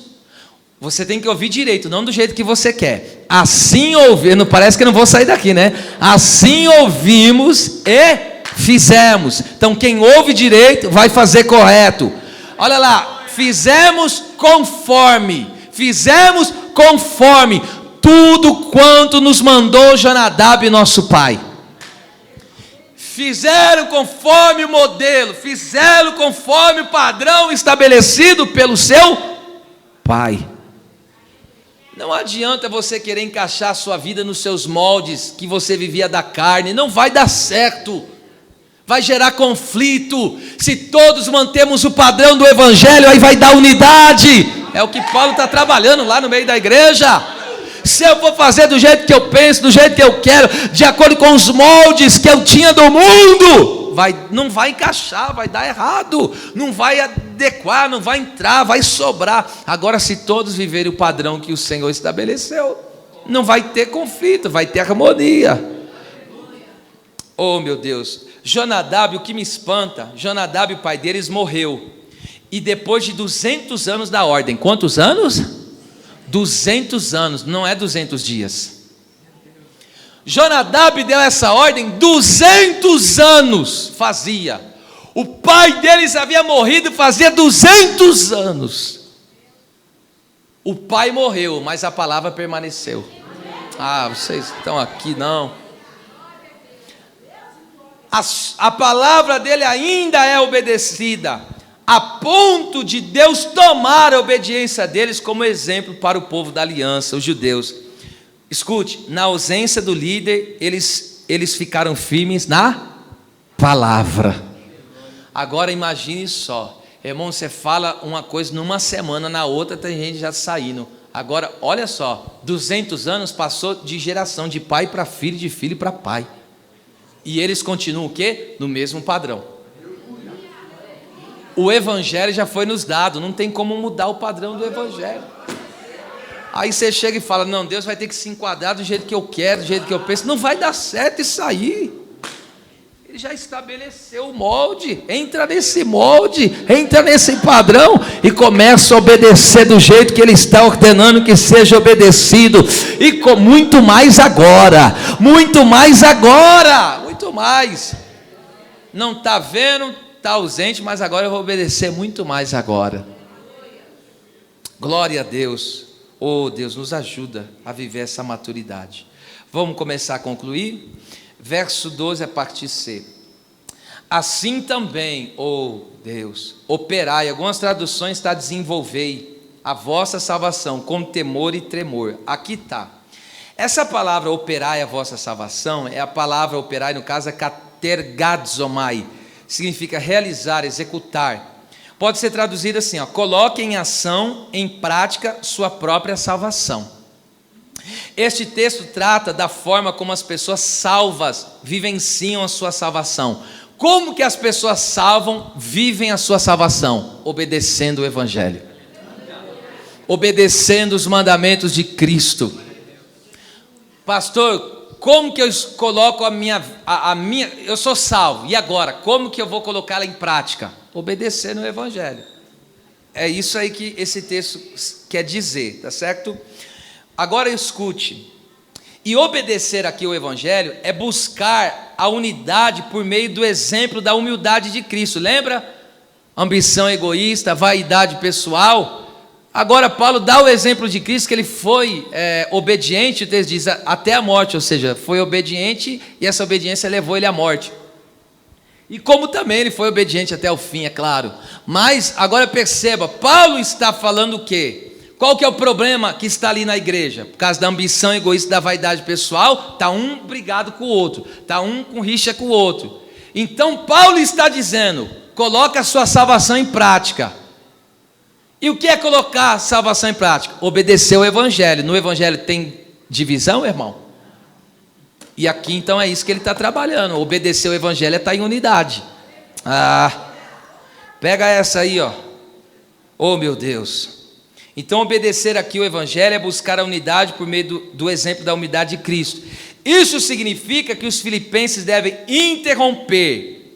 Você tem que ouvir direito, não do jeito que você quer. Assim ouvir, não parece que eu não vou sair daqui, né? Assim ouvimos e fizemos. Então quem ouve direito vai fazer correto. Olha lá, fizemos conforme tudo quanto nos mandou Jonadab, nosso pai. Fizeram conforme o modelo, fizeram conforme o padrão estabelecido pelo seu pai. Não adianta você querer encaixar a sua vida nos seus moldes que você vivia da carne, não vai dar certo, vai gerar conflito. Se todos mantemos o padrão do evangelho, aí vai dar unidade. É o que Paulo está trabalhando lá no meio da igreja. Se eu for fazer do jeito que eu penso, do jeito que eu quero, de acordo com os moldes que eu tinha do mundo, não vai encaixar, vai dar errado, não vai adequar, não vai entrar, vai sobrar. Agora, se todos viverem o padrão que o Senhor estabeleceu, não vai ter conflito, vai ter harmonia. Oh meu Deus, Jonadab, o que me espanta, Jonadab, o pai deles, morreu, e depois de 200 anos da ordem, quantos anos? 200 anos, não é 200 dias. Jonadab deu essa ordem 200 anos fazia. O pai deles havia morrido fazia 200 anos. O pai morreu, mas a palavra permaneceu. Vocês estão aqui não. A palavra dele ainda é obedecida, a ponto de Deus tomar a obediência deles como exemplo para o povo da aliança, os judeus. Escute, na ausência do líder, eles ficaram firmes na palavra. Agora imagine só, irmão, você fala uma coisa numa semana, na outra tem gente já saindo. Agora, olha só, 200 anos passou de geração, de pai para filho, de filho para pai. E eles continuam o quê? No mesmo padrão. O evangelho já foi nos dado, não tem como mudar o padrão do evangelho. Aí você chega e fala: não, Deus vai ter que se enquadrar do jeito que eu quero, do jeito que eu penso. Não vai dar certo isso aí. Ele já estabeleceu o molde. Entra nesse molde, entra nesse padrão e começa a obedecer do jeito que Ele está ordenando que seja obedecido. E com muito mais agora, muito mais. Não está vendo, está ausente, mas agora eu vou obedecer muito mais agora. Glória a Deus. Oh Deus, nos ajuda a viver essa maturidade. Vamos começar a concluir? Verso 12, a parte C. Assim também, oh Deus, operai, algumas traduções está desenvolvei a vossa salvação com temor e tremor. Aqui está. Essa palavra operai a vossa salvação, é a palavra operai, no caso é katergadzomai. significa realizar, executar. Pode ser traduzido assim, ó, coloque em ação, em prática, sua própria salvação. Este texto trata da forma como as pessoas salvas vivenciam a sua salvação. Como que as pessoas salvam, vivem a sua salvação? Obedecendo o Evangelho. Obedecendo os mandamentos de Cristo. Pastor, como que eu coloco a minha... Eu sou salvo, e agora? Como que eu vou colocá-la em prática? Obedecendo o Evangelho. É isso aí que esse texto quer dizer, tá certo? Agora escute. E obedecer aqui o Evangelho é buscar a unidade por meio do exemplo da humildade de Cristo. Lembra? Ambição egoísta, vaidade pessoal. Agora Paulo dá o exemplo de Cristo, que ele foi obediente, o texto diz, até a morte, ou seja, foi obediente e essa obediência levou ele à morte. E como também ele foi obediente até o fim, é claro. Mas agora perceba, Paulo está falando o quê? Qual que é o problema que está ali na igreja? Por causa da ambição egoísta, da vaidade pessoal, está um brigado com o outro, está um com rixa com o outro. Então Paulo está dizendo, coloca a sua salvação em prática. E o que é colocar a salvação em prática? Obedecer o Evangelho. No Evangelho tem divisão, irmão? E aqui então é isso que ele está trabalhando. Obedecer o Evangelho é estar em unidade. Pega essa aí, ó. Oh meu Deus. Então obedecer aqui o Evangelho é buscar a unidade por meio do exemplo da humildade de Cristo. Isso significa que os filipenses devem interromper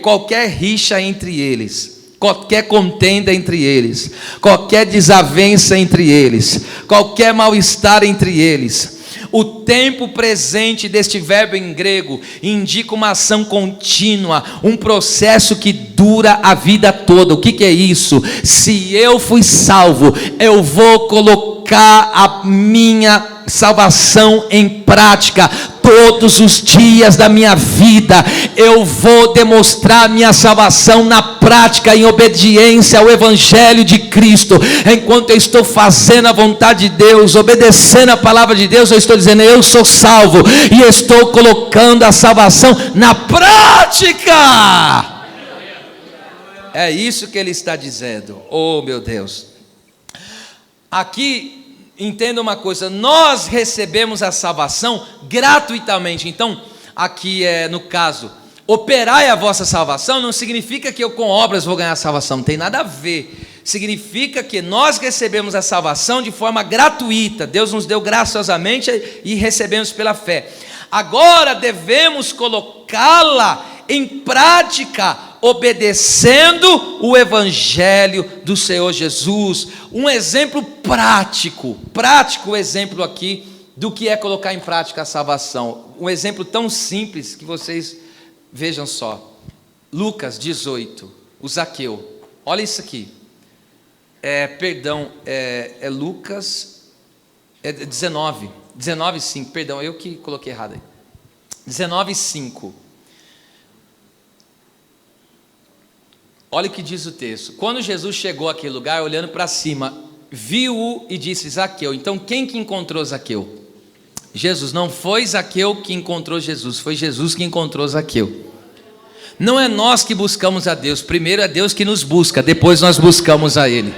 qualquer rixa entre eles, qualquer contenda entre eles, qualquer desavença entre eles, qualquer mal-estar entre eles. O tempo presente deste verbo em grego indica uma ação contínua, um processo que dura a vida toda. O que é isso? Se eu fui salvo, eu vou colocar a minha salvação em prática todos os dias da minha vida. Eu vou demonstrar minha salvação na prática, em obediência ao Evangelho de Cristo. Enquanto eu estou fazendo a vontade de Deus, obedecendo a palavra de Deus, eu estou dizendo, eu sou salvo, e estou colocando a salvação na prática. É isso que ele está dizendo. Oh meu Deus. Aqui entenda uma coisa, nós recebemos a salvação gratuitamente. Então, aqui no caso, operai a vossa salvação não significa que eu com obras vou ganhar a salvação, não tem nada a ver. Significa que nós recebemos a salvação de forma gratuita. Deus nos deu graciosamente e recebemos pela fé. Agora devemos colocá-la em prática, obedecendo o Evangelho do Senhor Jesus. Um exemplo prático exemplo aqui do que é colocar em prática a salvação. Um exemplo tão simples que vocês vejam só. Lucas 18, o Zaqueu. Olha isso aqui. Lucas 19:5, perdão, eu que coloquei errado aí. 19:5. Olha o que diz o texto. Quando Jesus chegou àquele lugar, olhando para cima, viu-o e disse, Zaqueu. Então quem que encontrou Zaqueu? Jesus. Não foi Zaqueu que encontrou Jesus, foi Jesus que encontrou Zaqueu. Não é nós que buscamos a Deus, primeiro é Deus que nos busca, depois nós buscamos a Ele.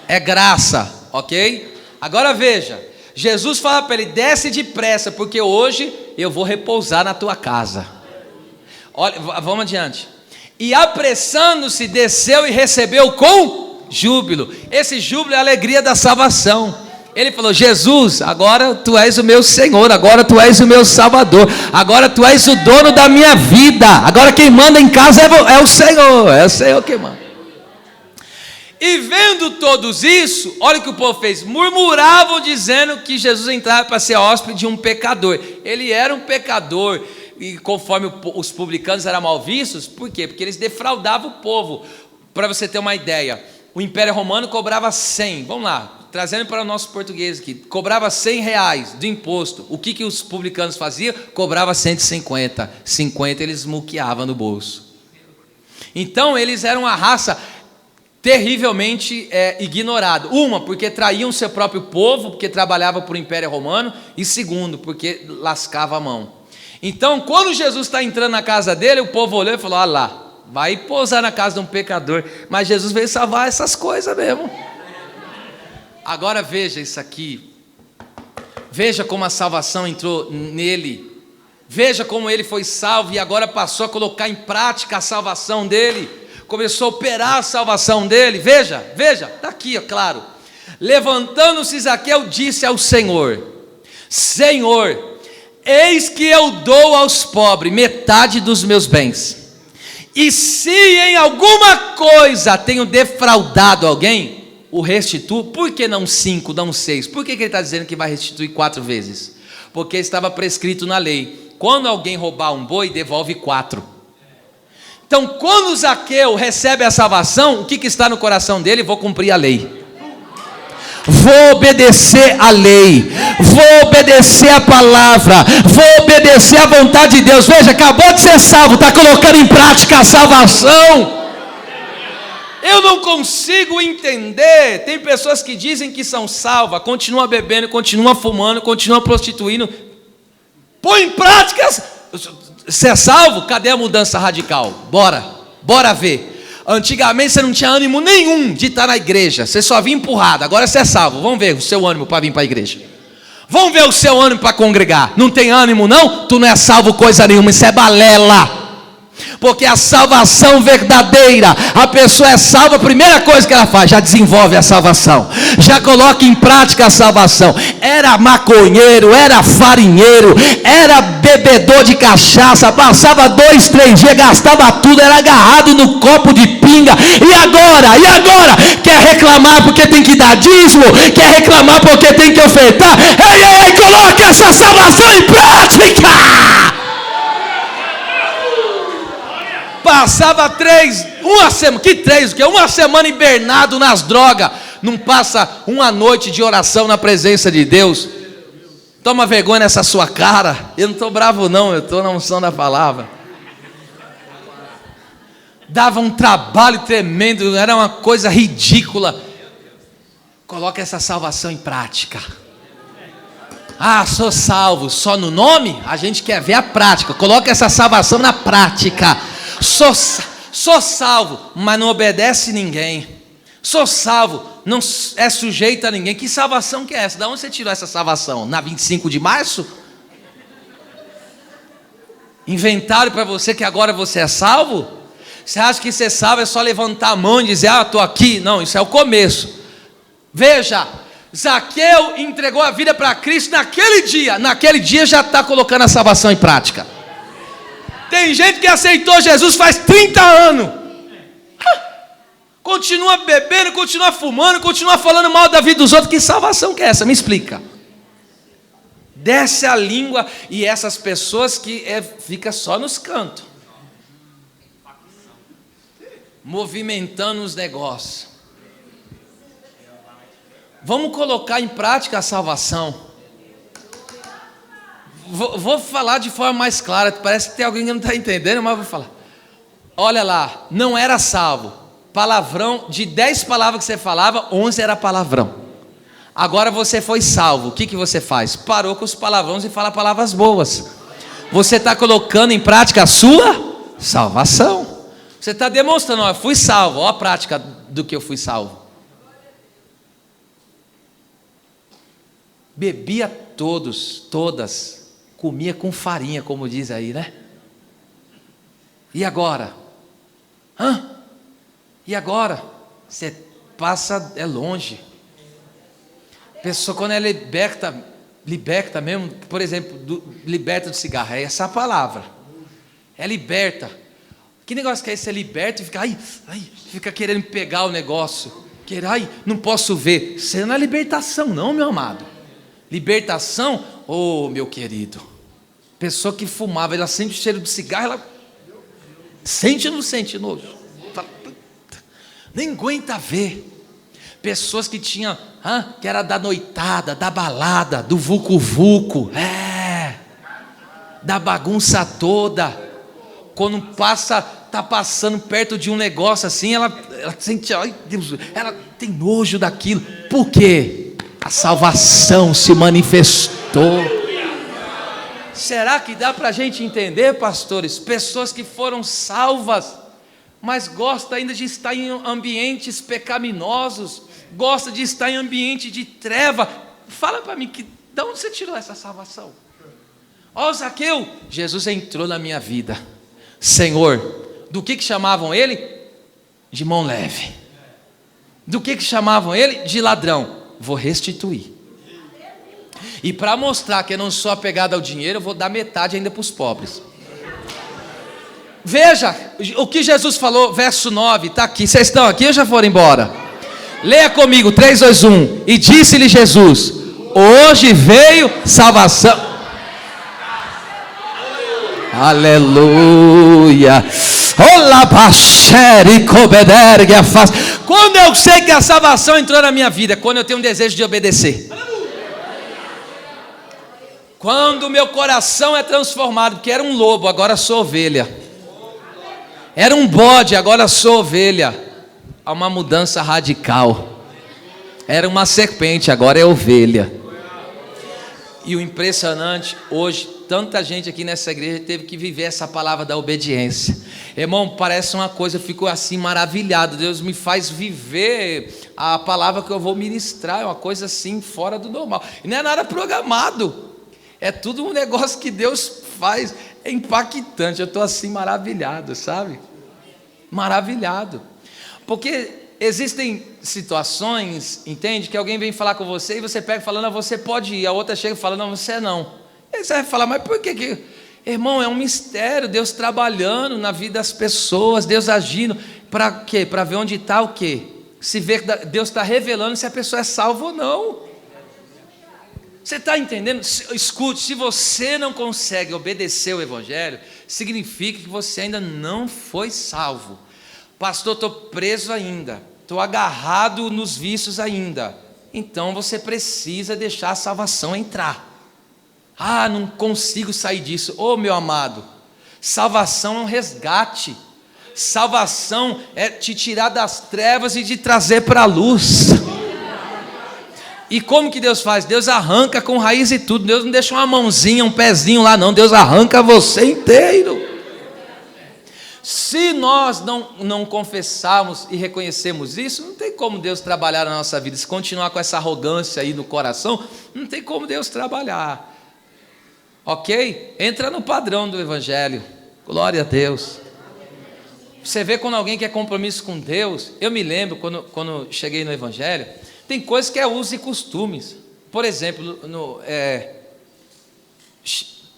É graça, ok? Agora veja, Jesus fala para ele, desce depressa, porque hoje eu vou repousar na tua casa. Olha, vamos adiante. E apressando-se, desceu e recebeu com júbilo. Esse júbilo é a alegria da salvação. Ele falou, Jesus, agora tu és o meu Senhor, agora tu és o meu Salvador, agora tu és o dono da minha vida, agora quem manda em casa é o Senhor que manda. E vendo todos isso, olha o que o povo fez, murmuravam dizendo que Jesus entrava para ser hóspede de um pecador. Ele era um pecador, e conforme os publicanos eram mal vistos, por quê? Porque eles defraudavam o povo. Para você ter uma ideia, o Império Romano cobrava 100, vamos lá, trazendo para o nosso português aqui, cobrava R$100 do imposto. O que os publicanos faziam? Cobrava 150, 50 eles muqueavam no bolso. Então eles eram uma raça terrivelmente ignorada. Uma, porque traíam seu próprio povo, porque trabalhava para o Império Romano, e segundo, porque lascava a mão. Então, quando Jesus está entrando na casa dele, o povo olhou e falou: olha lá, vai pousar na casa de um pecador. Mas Jesus veio salvar essas coisas mesmo. Agora veja isso aqui. Veja como a salvação entrou nele. Veja como ele foi salvo e agora passou a colocar em prática a salvação dele. Começou a operar a salvação dele. Veja, está aqui, claro. Levantando-se Zaqueu, disse ao Senhor: Senhor, eis que eu dou aos pobres metade dos meus bens. E se em alguma coisa tenho defraudado alguém, o restituo. Por que não 5, não 6? Por que ele está dizendo que vai restituir 4 vezes? Porque estava prescrito na lei: quando alguém roubar um boi, devolve 4. Então, quando Zaqueu recebe a salvação, o que está no coração dele? Vou cumprir a lei, vou obedecer a lei, vou obedecer a palavra, vou obedecer a vontade de Deus. Veja, acabou de ser salvo, está colocando em prática a salvação. Eu não consigo entender. Tem pessoas que dizem que são salvas, continuam bebendo, continuam fumando, continuam prostituindo. Põe em prática. Você é salvo? Cadê a mudança radical? Bora ver. Antigamente você não tinha ânimo nenhum de estar na igreja, você só vinha empurrado. Agora você é salvo. Vamos ver o seu ânimo para vir para a igreja. Vamos ver o seu ânimo para congregar. Não tem ânimo não? Tu não é salvo coisa nenhuma, isso é balela. Porque a salvação verdadeira, a pessoa é salva, a primeira coisa que ela faz, já desenvolve a salvação, já coloca em prática a salvação. Era maconheiro, era farinheiro, era bebedor de cachaça, passava 2, 3 dias, gastava tudo, era agarrado no copo de pinga. E agora? Quer reclamar porque tem que dar dízimo? Quer reclamar porque tem que ofertar? Ei, coloque essa salvação em prática! Passava uma semana hibernado nas drogas, não passa uma noite de oração na presença de Deus. Toma vergonha nessa sua cara. Eu não estou bravo não, eu estou na unção da palavra. Dava um trabalho tremendo, era uma coisa ridícula. Coloca essa salvação em prática. Ah, sou salvo só no nome? A gente quer ver a prática. Coloca essa salvação na prática. Sou salvo, mas não obedece ninguém. Sou salvo, não é sujeito a ninguém. Que salvação que é essa? Da onde você tirou essa salvação? Na 25 de março? Inventaram para você que agora você é salvo? Você acha que ser salvo é só levantar a mão e dizer: ah, estou aqui? Não, isso é o começo. Veja, Zaqueu entregou a vida para Cristo naquele dia já está colocando a salvação em prática. Tem gente que aceitou Jesus faz 30 anos, continua bebendo, continua fumando, continua falando mal da vida dos outros. Que salvação que é essa? Me explica. Desce a língua. E essas pessoas que fica só nos cantos, movimentando os negócios. Vamos colocar em prática a salvação. Vou falar de forma mais clara. Parece que tem alguém que não está entendendo, mas vou falar. Olha lá, não era salvo. Palavrão, de 10 palavras que você falava, 11 era palavrão. Agora você foi salvo. O que você faz? Parou com os palavrões e fala palavras boas. Você está colocando em prática a sua salvação. Você está demonstrando: ó, fui salvo. Ó a prática do que eu fui salvo. Bebia todas. Comia com farinha, como diz aí, né? E agora? E agora? Você passa, é longe. Pessoa, quando é liberta mesmo, por exemplo, liberta do cigarro, é essa a palavra. É liberta. Que negócio que é esse? É liberta e fica, fica querendo pegar o negócio. Não posso ver. Isso não é libertação não, meu amado. Libertação, meu querido, pessoa que fumava, ela sente o cheiro do cigarro, ela sente ou não sente nojo? Nem aguenta ver. Pessoas que tinham, que era da noitada, da balada, do vucu-vucu, da bagunça toda. Quando está passando perto de um negócio assim, ela sente, ai Deus, ela tem nojo daquilo. Por quê? A salvação se manifestou. Será que dá para a gente entender, pastores? Pessoas que foram salvas, mas gostam ainda de estar em ambientes pecaminosos, gostam de estar em ambiente de treva. Fala para mim, de onde você tirou essa salvação? Ó, Zaqueu, Jesus entrou na minha vida. Senhor, do que chamavam ele? De mão leve. Do que chamavam ele? De ladrão. Vou restituir. E para mostrar que eu não sou apegado ao dinheiro, eu vou dar metade ainda para os pobres. Veja o que Jesus falou, verso 9, está aqui. Vocês estão aqui ou já foram embora? Leia comigo, 3, 2, 1. E disse-lhe Jesus: hoje veio salvação. Aleluia. Quando eu sei que a salvação entrou na minha vida, quando eu tenho um desejo de obedecer. Quando o meu coração é transformado, porque era um lobo, agora sou ovelha. Era um bode, agora sou ovelha. Há uma mudança radical. Era uma serpente, agora é ovelha. E o impressionante, hoje, tanta gente aqui nessa igreja teve que viver essa palavra da obediência. Irmão, parece uma coisa, eu fico assim maravilhado. Deus me faz viver a palavra que eu vou ministrar. É uma coisa assim, fora do normal. E não é nada programado. É tudo um negócio que Deus faz. É impactante. Eu estou assim maravilhado, sabe? Maravilhado. Porque existem situações, entende? Que alguém vem falar com você e você pega falando, não, você pode ir. A outra chega e fala, não, você não. Aí você vai falar, mas por que? Irmão, é um mistério. Deus trabalhando na vida das pessoas, Deus agindo. Para quê? Para ver onde está o quê? Se ver que Deus está revelando se a pessoa é salva ou não. Você está entendendo? Escute, se você não consegue obedecer o Evangelho, significa que você ainda não foi salvo. Pastor, estou preso ainda, estou agarrado nos vícios ainda. Então você precisa deixar a salvação entrar. Ah, não consigo sair disso. Oh, meu amado, salvação é um resgate. Salvação é te tirar das trevas e te trazer para a luz. E como que Deus faz? Deus arranca com raiz e tudo. Deus não deixa uma mãozinha, um pezinho lá não. Deus arranca você inteiro. Se nós não confessarmos e reconhecermos isso, não tem como Deus trabalhar na nossa vida. Se continuar com essa arrogância aí no coração, não tem como Deus trabalhar. Ok? Entra no padrão do Evangelho. Glória a Deus. Você vê quando alguém quer compromisso com Deus. Eu me lembro quando cheguei no Evangelho. Tem coisas que é uso e costumes. Por exemplo,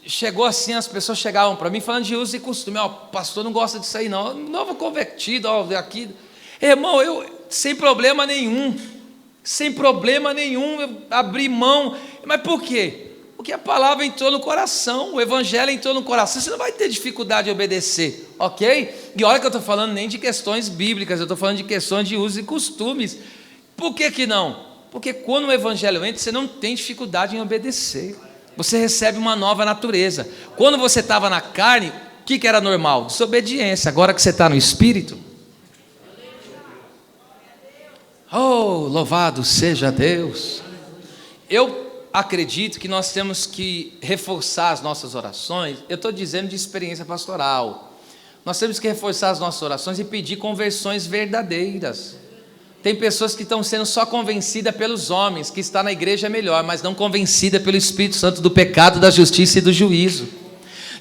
chegou assim, as pessoas chegavam para mim falando de uso e costume. Ó, pastor não gosta disso aí não. Novo convertido, ó, aqui. Irmão, eu sem problema nenhum. Sem problema nenhum, eu abri mão. Mas por quê? Porque a palavra entrou no coração, o Evangelho entrou no coração. Você não vai ter dificuldade de obedecer, ok? E olha que eu estou falando nem de questões bíblicas, eu estou falando de questões de uso e costumes. Por que não? Porque quando o Evangelho entra, você não tem dificuldade em obedecer. Você recebe uma nova natureza. Quando você estava na carne, o que era normal? Desobediência. Agora que você está no Espírito, oh, louvado seja Deus. Eu acredito que nós temos que reforçar as nossas orações. Eu estou dizendo de experiência pastoral. Nós temos que reforçar as nossas orações e pedir conversões verdadeiras. Tem pessoas que estão sendo só convencidas pelos homens, que está na igreja é melhor, mas não convencida pelo Espírito Santo do pecado, da justiça e do juízo.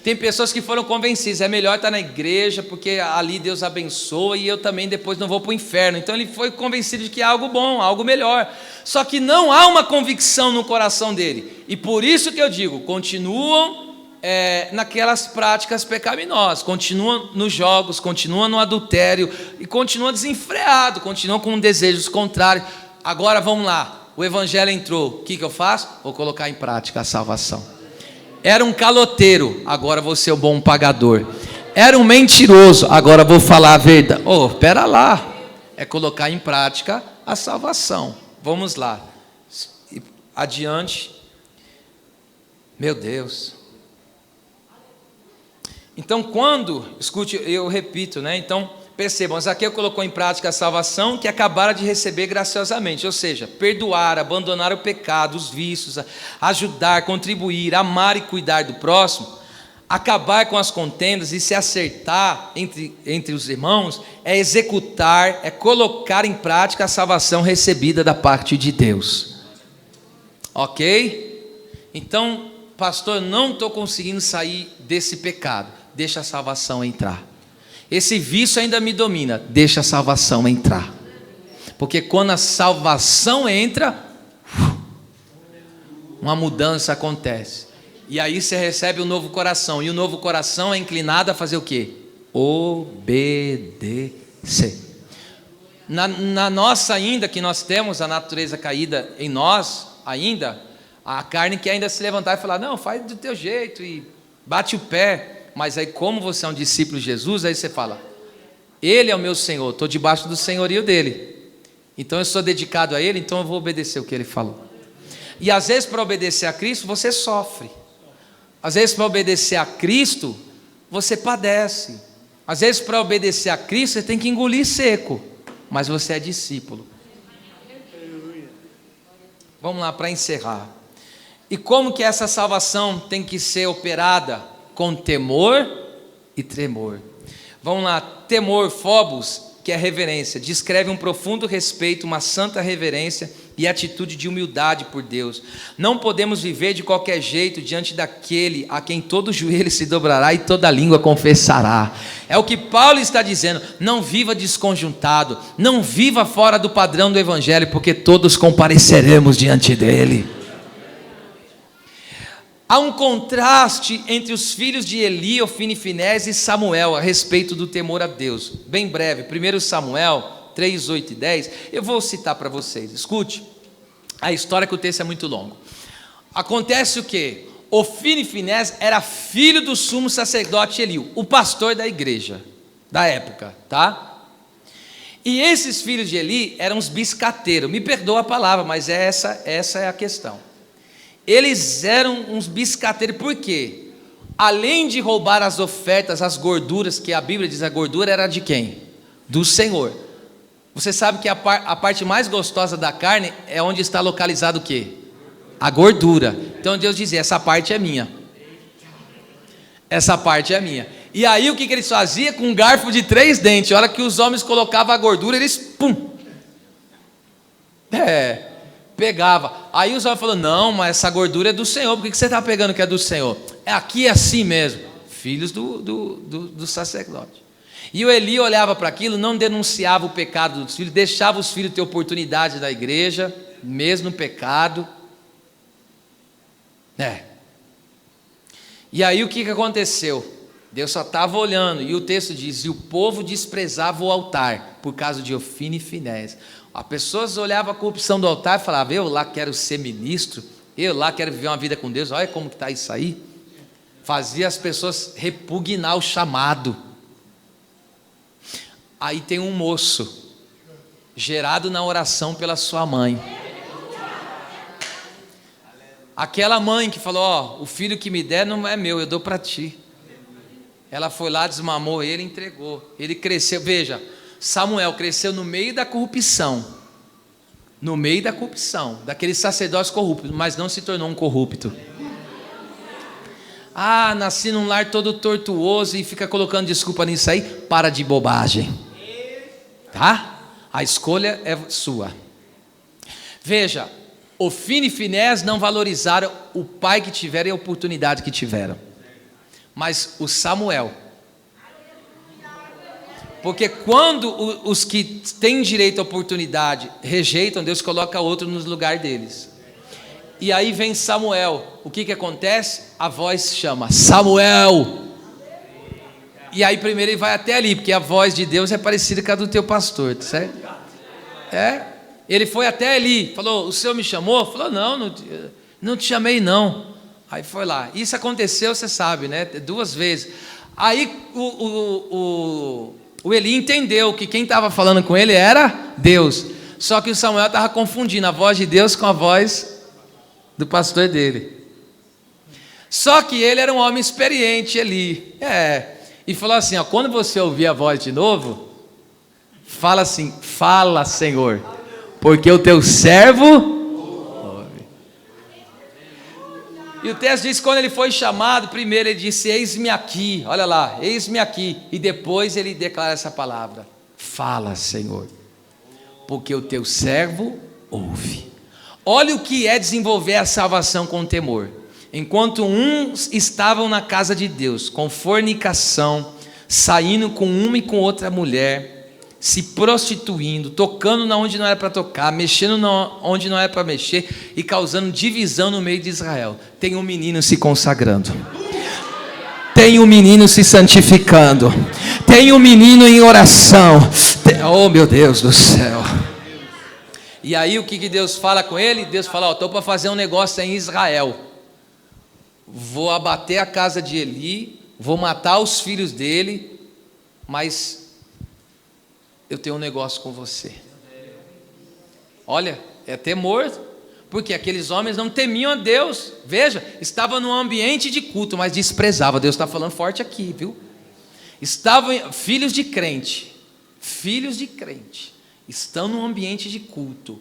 Tem pessoas que foram convencidas, é melhor estar na igreja, porque ali Deus abençoa e eu também depois não vou para o inferno. Então ele foi convencido de que é algo bom, algo melhor. Só que não há uma convicção no coração dele. E por isso que eu digo, continuam naquelas práticas pecaminosas, continuam nos jogos, continuam no adultério e continuam desenfreado, continuam com desejos contrários. Agora vamos lá, o Evangelho entrou, o que eu faço? Vou colocar em prática a salvação. Era um caloteiro, agora vou ser o bom pagador. Era um mentiroso, agora vou falar a verdade. Oh, pera lá, é colocar em prática a salvação. Vamos lá, adiante. Meu Deus. Então escute, eu repito, né? Então, Percebam, Zaqueu colocou em prática a salvação que acabara de receber graciosamente, ou seja, perdoar, abandonar o pecado, os vícios, ajudar, contribuir, amar e cuidar do próximo, acabar com as contendas e se acertar entre os irmãos, é executar, é colocar em prática a salvação recebida da parte de Deus. Ok? Então, pastor, não estou conseguindo sair desse pecado. Deixa a salvação entrar. Esse vício ainda me domina. Deixa a salvação entrar. Porque quando a salvação entra, uma mudança acontece. E aí você recebe um novo coração. E o novo coração é inclinado a fazer o quê? Obedecer. Na nossa ainda, que nós temos a natureza caída em nós, ainda, a carne quer ainda se levantar e falar, não, faz do teu jeito, e bate o pé. Mas aí, como você é um discípulo de Jesus, aí você fala, Ele é o meu Senhor, estou debaixo do senhorio dEle, então eu sou dedicado a Ele, então eu vou obedecer o que Ele falou. E às vezes para obedecer a Cristo, você sofre. Às vezes para obedecer a Cristo, você padece. Às vezes para obedecer a Cristo, você tem que engolir seco, mas você é discípulo. Vamos lá, para encerrar. E como que essa salvação tem que ser operada? Com temor e tremor. Vamos lá, temor, phobos, que é reverência, descreve um profundo respeito, uma santa reverência e atitude de humildade por Deus. Não podemos viver de qualquer jeito diante daquele a quem todo joelho se dobrará e toda língua confessará. É o que Paulo está dizendo, não viva desconjuntado, não viva fora do padrão do Evangelho, porque todos compareceremos diante dele. Há um contraste entre os filhos de Eli, Ofni, Finés e Samuel a respeito do temor a Deus. Bem breve, 1 Samuel 3, 8 e 10, eu vou citar para vocês. Escute, a história que o texto é muito longo. Acontece o quê? Ofni e Finés era filho do sumo sacerdote Eli, o pastor da igreja da época, tá? E esses filhos de Eli eram os biscateiros, me perdoa a palavra, mas essa é a questão. Eles eram uns biscateiros, por quê? Além de roubar as ofertas, as gorduras, que a Bíblia diz, a gordura era de quem? Do Senhor. Você sabe que a parte mais gostosa da carne é onde está localizado o quê? A gordura. Então Deus dizia, essa parte é minha. Essa parte é minha. E aí o que eles faziam? Com um garfo de 3 dentes, a hora que os homens colocavam a gordura, eles pum! Pegava. Aí os homens falaram, não, mas essa gordura é do Senhor, por que você está pegando que é do Senhor? Aqui é assim mesmo, filhos do sacerdote. E o Eli olhava para aquilo, não denunciava o pecado dos filhos, deixava os filhos ter oportunidade da igreja, mesmo no pecado. E aí o que aconteceu? Deus só estava olhando, e o texto diz, e o povo desprezava o altar, por causa de Ofni e Finés. As pessoas olhavam a corrupção do altar e falavam, eu lá quero ser ministro, eu lá quero viver uma vida com Deus, olha como que está isso aí. Fazia as pessoas repugnar o chamado. Aí tem um moço, gerado na oração pela sua mãe. Aquela mãe que falou, o filho que me der não é meu, eu dou para ti. Ela foi lá, desmamou ele, entregou. Ele cresceu, veja, Samuel cresceu no meio da corrupção, daqueles sacerdotes corruptos, mas não se tornou um corrupto. Nasci num lar todo tortuoso e fica colocando desculpa nisso aí, para de bobagem, tá? A escolha é sua. Veja, Ofni e Finés não valorizaram o pai que tiveram e a oportunidade que tiveram, mas o Samuel. Porque quando os que têm direito à oportunidade rejeitam, Deus coloca outro no lugar deles. E aí vem Samuel, o que acontece? A voz chama, Samuel! E aí primeiro ele vai até ali, porque a voz de Deus é parecida com a do teu pastor, tá certo? Ele foi até ali, falou, o senhor me chamou? Falou, não te chamei não. Aí foi lá, isso aconteceu, você sabe, né? 2 vezes. Aí o Eli entendeu que quem estava falando com ele era Deus, só que o Samuel estava confundindo a voz de Deus com a voz do pastor dele. Só que ele era um homem experiente, Eli, e falou assim, quando você ouvir a voz de novo, Fala assim: fala, Senhor, porque o teu servo ouve. E o texto diz que quando ele foi chamado, primeiro ele disse: eis-me aqui, olha lá, eis-me aqui. E depois ele declara essa palavra: fala, Senhor, porque o teu servo ouve. Olha o que é desenvolver a salvação com temor. Enquanto uns estavam na casa de Deus, com fornicação, saindo com uma e com outra mulher, se prostituindo, tocando na onde não era para tocar, mexendo onde não era para mexer e causando divisão no meio de Israel, tem um menino se consagrando, tem um menino se santificando, tem um menino em oração. Oh meu Deus do céu! E aí o que Deus fala com ele? Deus fala: estou para fazer um negócio em Israel, vou abater a casa de Eli, vou matar os filhos dele, mas eu tenho um negócio com você. Olha, é temor, porque aqueles homens não temiam a Deus. Veja, estavam num ambiente de culto, mas desprezavam. Deus está falando forte aqui, viu? Estavam filhos de crente, estão num ambiente de culto,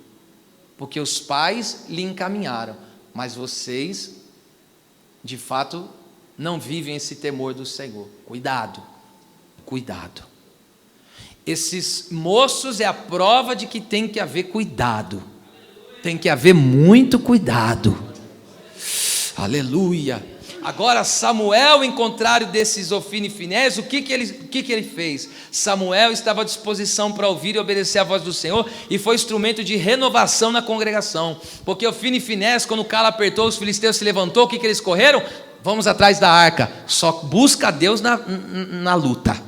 porque os pais lhe encaminharam, mas vocês, de fato, não vivem esse temor do Senhor. Cuidado. Esses moços é a prova de que tem que haver cuidado, tem que haver muito cuidado. Aleluia. Agora Samuel, em contrário desses Ofni e Finéias, o que ele fez? Samuel estava à disposição para ouvir e obedecer a voz do Senhor, e foi instrumento de renovação na congregação, porque Ofni e Finéias, quando o calo apertou, os filisteus se levantou, o que eles correram? Vamos atrás da arca. Só busca a Deus na luta,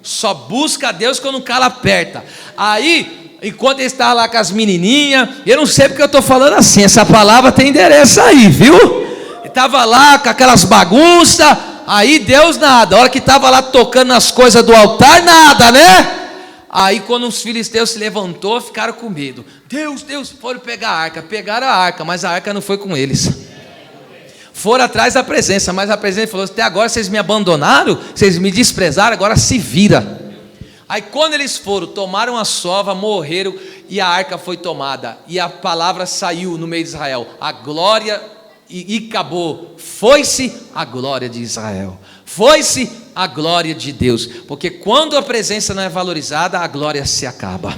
só busca a Deus quando o calo aperta. Aí, enquanto ele estava lá com as menininhas, eu não sei porque eu estou falando assim, essa palavra tem endereço aí, viu? Estava lá com aquelas bagunças, aí Deus nada. A hora que estava lá tocando nas coisas do altar, nada, né? Aí quando os filisteus se levantou, ficaram com medo. Deus, foram pegar a arca. Pegaram a arca, mas a arca não foi com eles. Foram atrás da presença, mas a presença falou: até agora vocês me abandonaram, vocês me desprezaram, agora se vira. Aí quando eles foram, tomaram a sova, morreram, e a arca foi tomada, e a palavra saiu no meio de Israel: a glória, e acabou, foi-se a glória de Israel, foi-se a glória de Deus, porque quando a presença não é valorizada, a glória se acaba.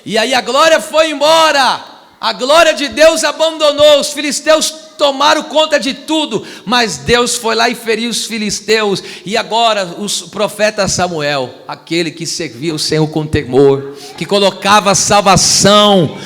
E aí a glória foi embora, a glória de Deus abandonou, os filisteus tomaram conta de tudo, mas Deus foi lá e feriu os filisteus. E agora o profeta Samuel, aquele que servia o Senhor com temor, que colocava a salvação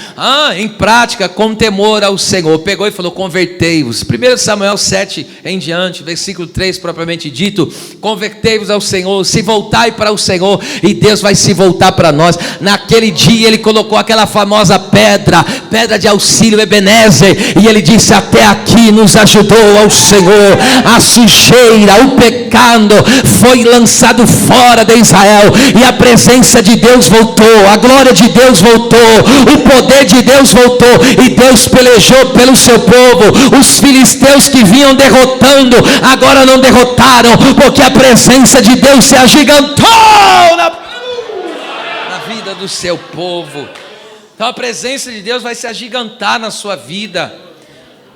em prática com temor ao Senhor, pegou e falou: convertei-vos. 1 Samuel 7 em diante, versículo 3 propriamente dito: convertei-vos ao Senhor, se voltai para o Senhor, e Deus vai se voltar para nós. Naquele dia ele colocou aquela famosa pedra de auxílio, Ebenezer, e ele disse: até aqui nos ajudou ao Senhor. A sujeira, o pecado foi lançado fora de Israel, e a presença de Deus voltou, a glória de Deus voltou, o poder de Deus voltou, e Deus pelejou pelo seu povo. Os filisteus que vinham derrotando, agora não derrotaram, porque a presença de Deus se agigantou na vida do seu povo. Então a presença de Deus vai se agigantar na sua vida.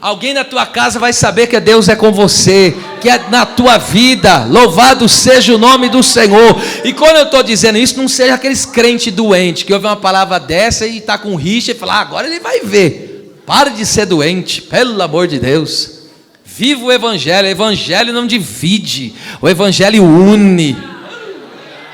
Alguém na tua casa vai saber que Deus é com você, que é na tua vida. Louvado seja o nome do Senhor. E quando eu estou dizendo isso, não seja aqueles crentes doentes que ouvem uma palavra dessa e está com rixa e fala: agora ele vai ver. Pare de ser doente, pelo amor de Deus. Viva o Evangelho não divide, o Evangelho une.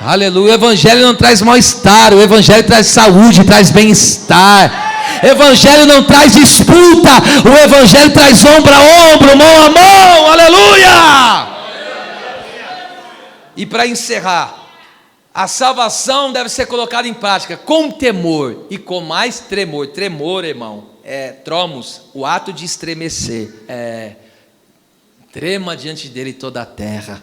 Aleluia. O Evangelho não traz mal-estar, o Evangelho traz saúde, traz bem-estar. Evangelho não traz disputa, o Evangelho traz ombro a ombro, mão a mão. Aleluia. E para encerrar, a salvação deve ser colocada em prática com temor e com mais tremor. Tremor, irmão, é tromos, o ato de estremecer. Trema diante dele toda a terra.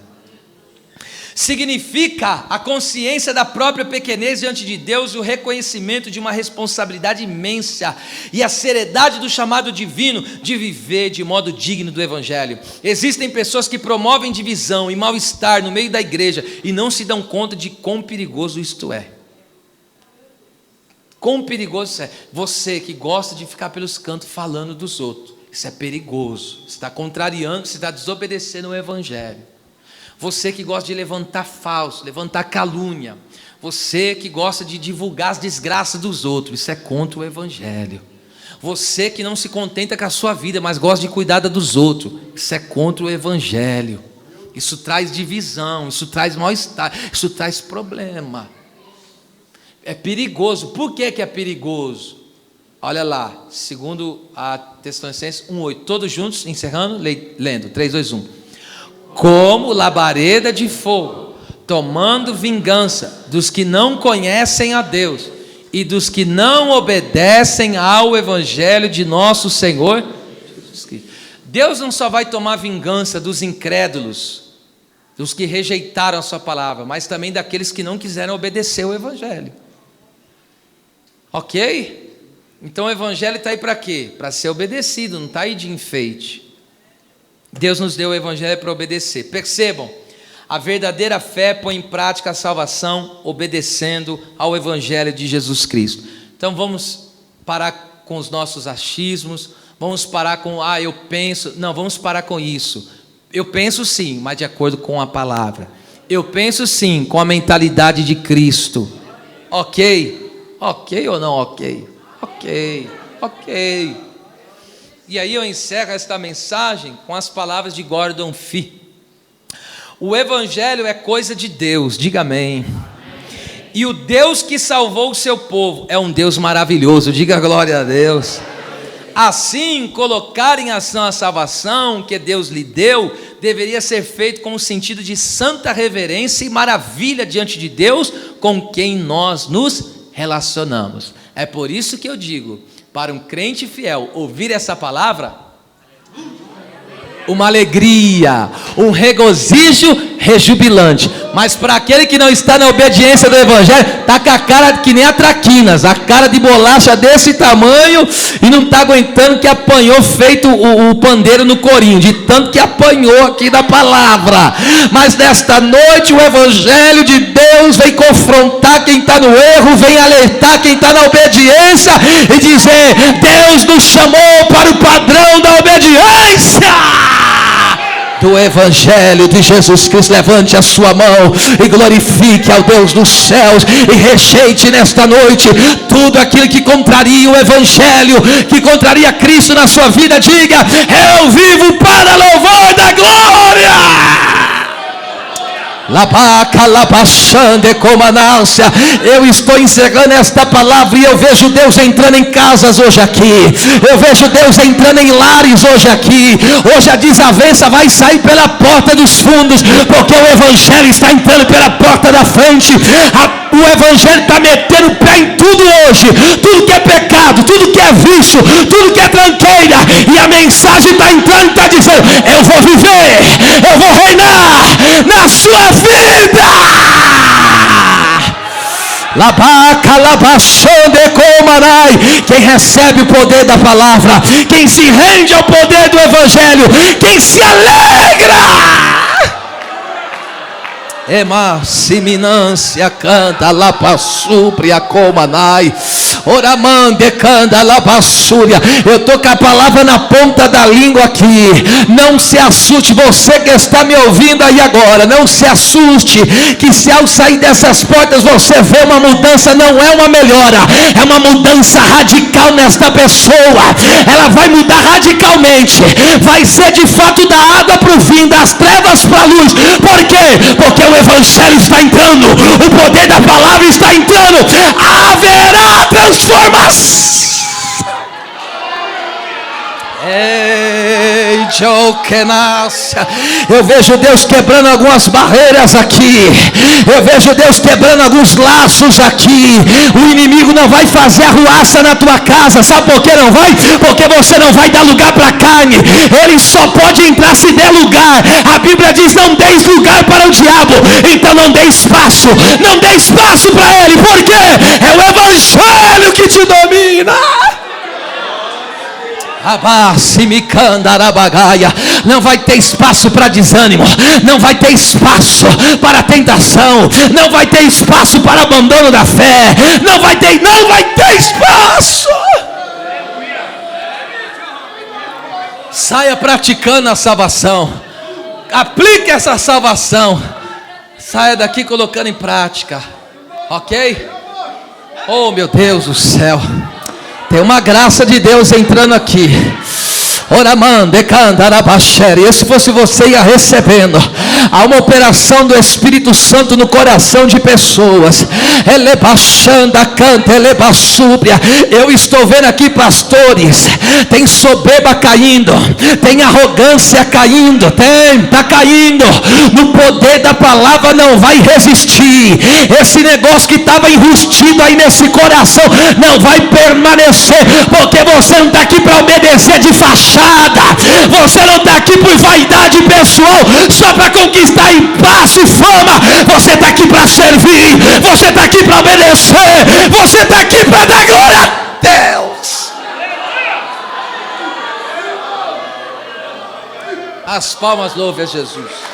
Significa a consciência da própria pequenez diante de Deus, o reconhecimento de uma responsabilidade imensa e a seriedade do chamado divino de viver de modo digno do Evangelho. Existem pessoas que promovem divisão e mal-estar no meio da igreja e não se dão conta de quão perigoso isto é. Quão perigoso isso é? Você que gosta de ficar pelos cantos falando dos outros, isso é perigoso. Você está contrariando, você está desobedecendo o Evangelho. Você que gosta de levantar falso, levantar calúnia, você que gosta de divulgar as desgraças dos outros, isso é contra o Evangelho. Você que não se contenta com a sua vida, mas gosta de cuidar dos outros, isso é contra o Evangelho. Isso traz divisão, isso traz mal-estar, isso traz problema. É perigoso. Por que é perigoso? Olha lá, segundo a Tessalonicenses 1:8, todos juntos, encerrando, lendo, 3, 2, 1. Como labareda de fogo, tomando vingança dos que não conhecem a Deus e dos que não obedecem ao Evangelho de nosso Senhor Jesus Cristo. Deus não só vai tomar vingança dos incrédulos, dos que rejeitaram a sua palavra, mas também daqueles que não quiseram obedecer ao Evangelho. Ok? Então o Evangelho está aí para quê? Para ser obedecido, não está aí de enfeite. Deus nos deu o Evangelho para obedecer. Percebam, a verdadeira fé põe em prática a salvação obedecendo ao Evangelho de Jesus Cristo. Então vamos parar com os nossos achismos, vamos parar com, eu penso, não, vamos parar com isso. Eu penso sim, mas de acordo com a palavra. Eu penso sim, com a mentalidade de Cristo. Ok? Ok ou não ok? Ok, ok. E aí eu encerro esta mensagem com as palavras de Gordon Fee. O Evangelho é coisa de Deus, diga amém. E o Deus que salvou o seu povo é um Deus maravilhoso, diga glória a Deus. Assim, colocar em ação a salvação que Deus lhe deu, deveria ser feito com um sentido de santa reverência e maravilha diante de Deus, com quem nós nos relacionamos. É por isso que eu digo, para um crente fiel, ouvir essa palavra, uma alegria, um regozijo rejubilante. Mas para aquele que não está na obediência do Evangelho, está com a cara que nem a traquinas, a cara de bolacha desse tamanho, e não está aguentando, que apanhou feito o pandeiro no corinho, de tanto que apanhou aqui da palavra. Mas nesta noite o Evangelho de Deus vem confrontar quem está no erro, vem alertar quem está na obediência e dizer: Deus nos chamou para o padrão da obediência do Evangelho de Jesus Cristo. Levante a sua mão e glorifique ao Deus dos céus e rejeite nesta noite tudo aquilo que contraria o Evangelho, que contraria Cristo na sua vida. Diga: eu vivo para louvor da glória. Eu estou encerrando esta palavra e eu vejo Deus entrando em casas hoje aqui. Eu vejo Deus entrando em lares hoje aqui. Hoje a desavença vai sair pela porta dos fundos, porque o Evangelho está entrando pela porta da frente. O Evangelho está metendo o pé em tudo hoje. Tudo que é pecado, tudo que é vício, tudo que é tranqueira. E a mensagem está entrando e está dizendo: eu vou viver, eu vou reinar na sua vida. Quem recebe o poder da palavra, quem se rende ao poder do Evangelho, quem se alegra. Ema siminância canta la passúpria comanai. Oramande canta la passúria. Eu estou com a palavra na ponta da língua aqui. Não se assuste, você que está me ouvindo aí agora, não se assuste, que se ao sair dessas portas você vê uma mudança, não é uma melhora, é uma mudança radical nesta pessoa. Ela vai mudar radicalmente, vai ser de fato da água para o vinho, das trevas para a luz. Por quê? Porque o Evangelho está entrando, o poder da palavra está entrando, haverá transformação. Eu vejo Deus quebrando algumas barreiras aqui. Eu vejo Deus quebrando alguns laços aqui. O inimigo não vai fazer arruaça na tua casa. Sabe por que não vai? Porque você não vai dar lugar para a carne. Ele só pode entrar se der lugar. A Bíblia diz: não deis lugar para o diabo. Então não dê espaço. Não dê espaço para ele. Por quê? É o Evangelho que te domina. não vai ter espaço para desânimo, não vai ter espaço para tentação, não vai ter espaço para abandono da fé, não vai ter espaço. Saia praticando a salvação, aplique essa salvação, saia daqui colocando em prática, ok? Oh meu Deus do céu, tem uma graça de Deus entrando aqui. E se fosse você, ia recebendo. Há uma operação do Espírito Santo no coração de pessoas. Eu estou vendo aqui pastores, tem soberba caindo, tem arrogância caindo, está caindo. No poder da palavra não vai resistir. Esse negócio que estava enrustido aí nesse coração não vai permanecer, porque você não está aqui para obedecer de fachada. Você não está aqui por vaidade pessoal, só para conquistar espaço e fama. Você está aqui para servir, você está aqui para obedecer, você está aqui para dar glória a Deus. As palmas louvem a Jesus.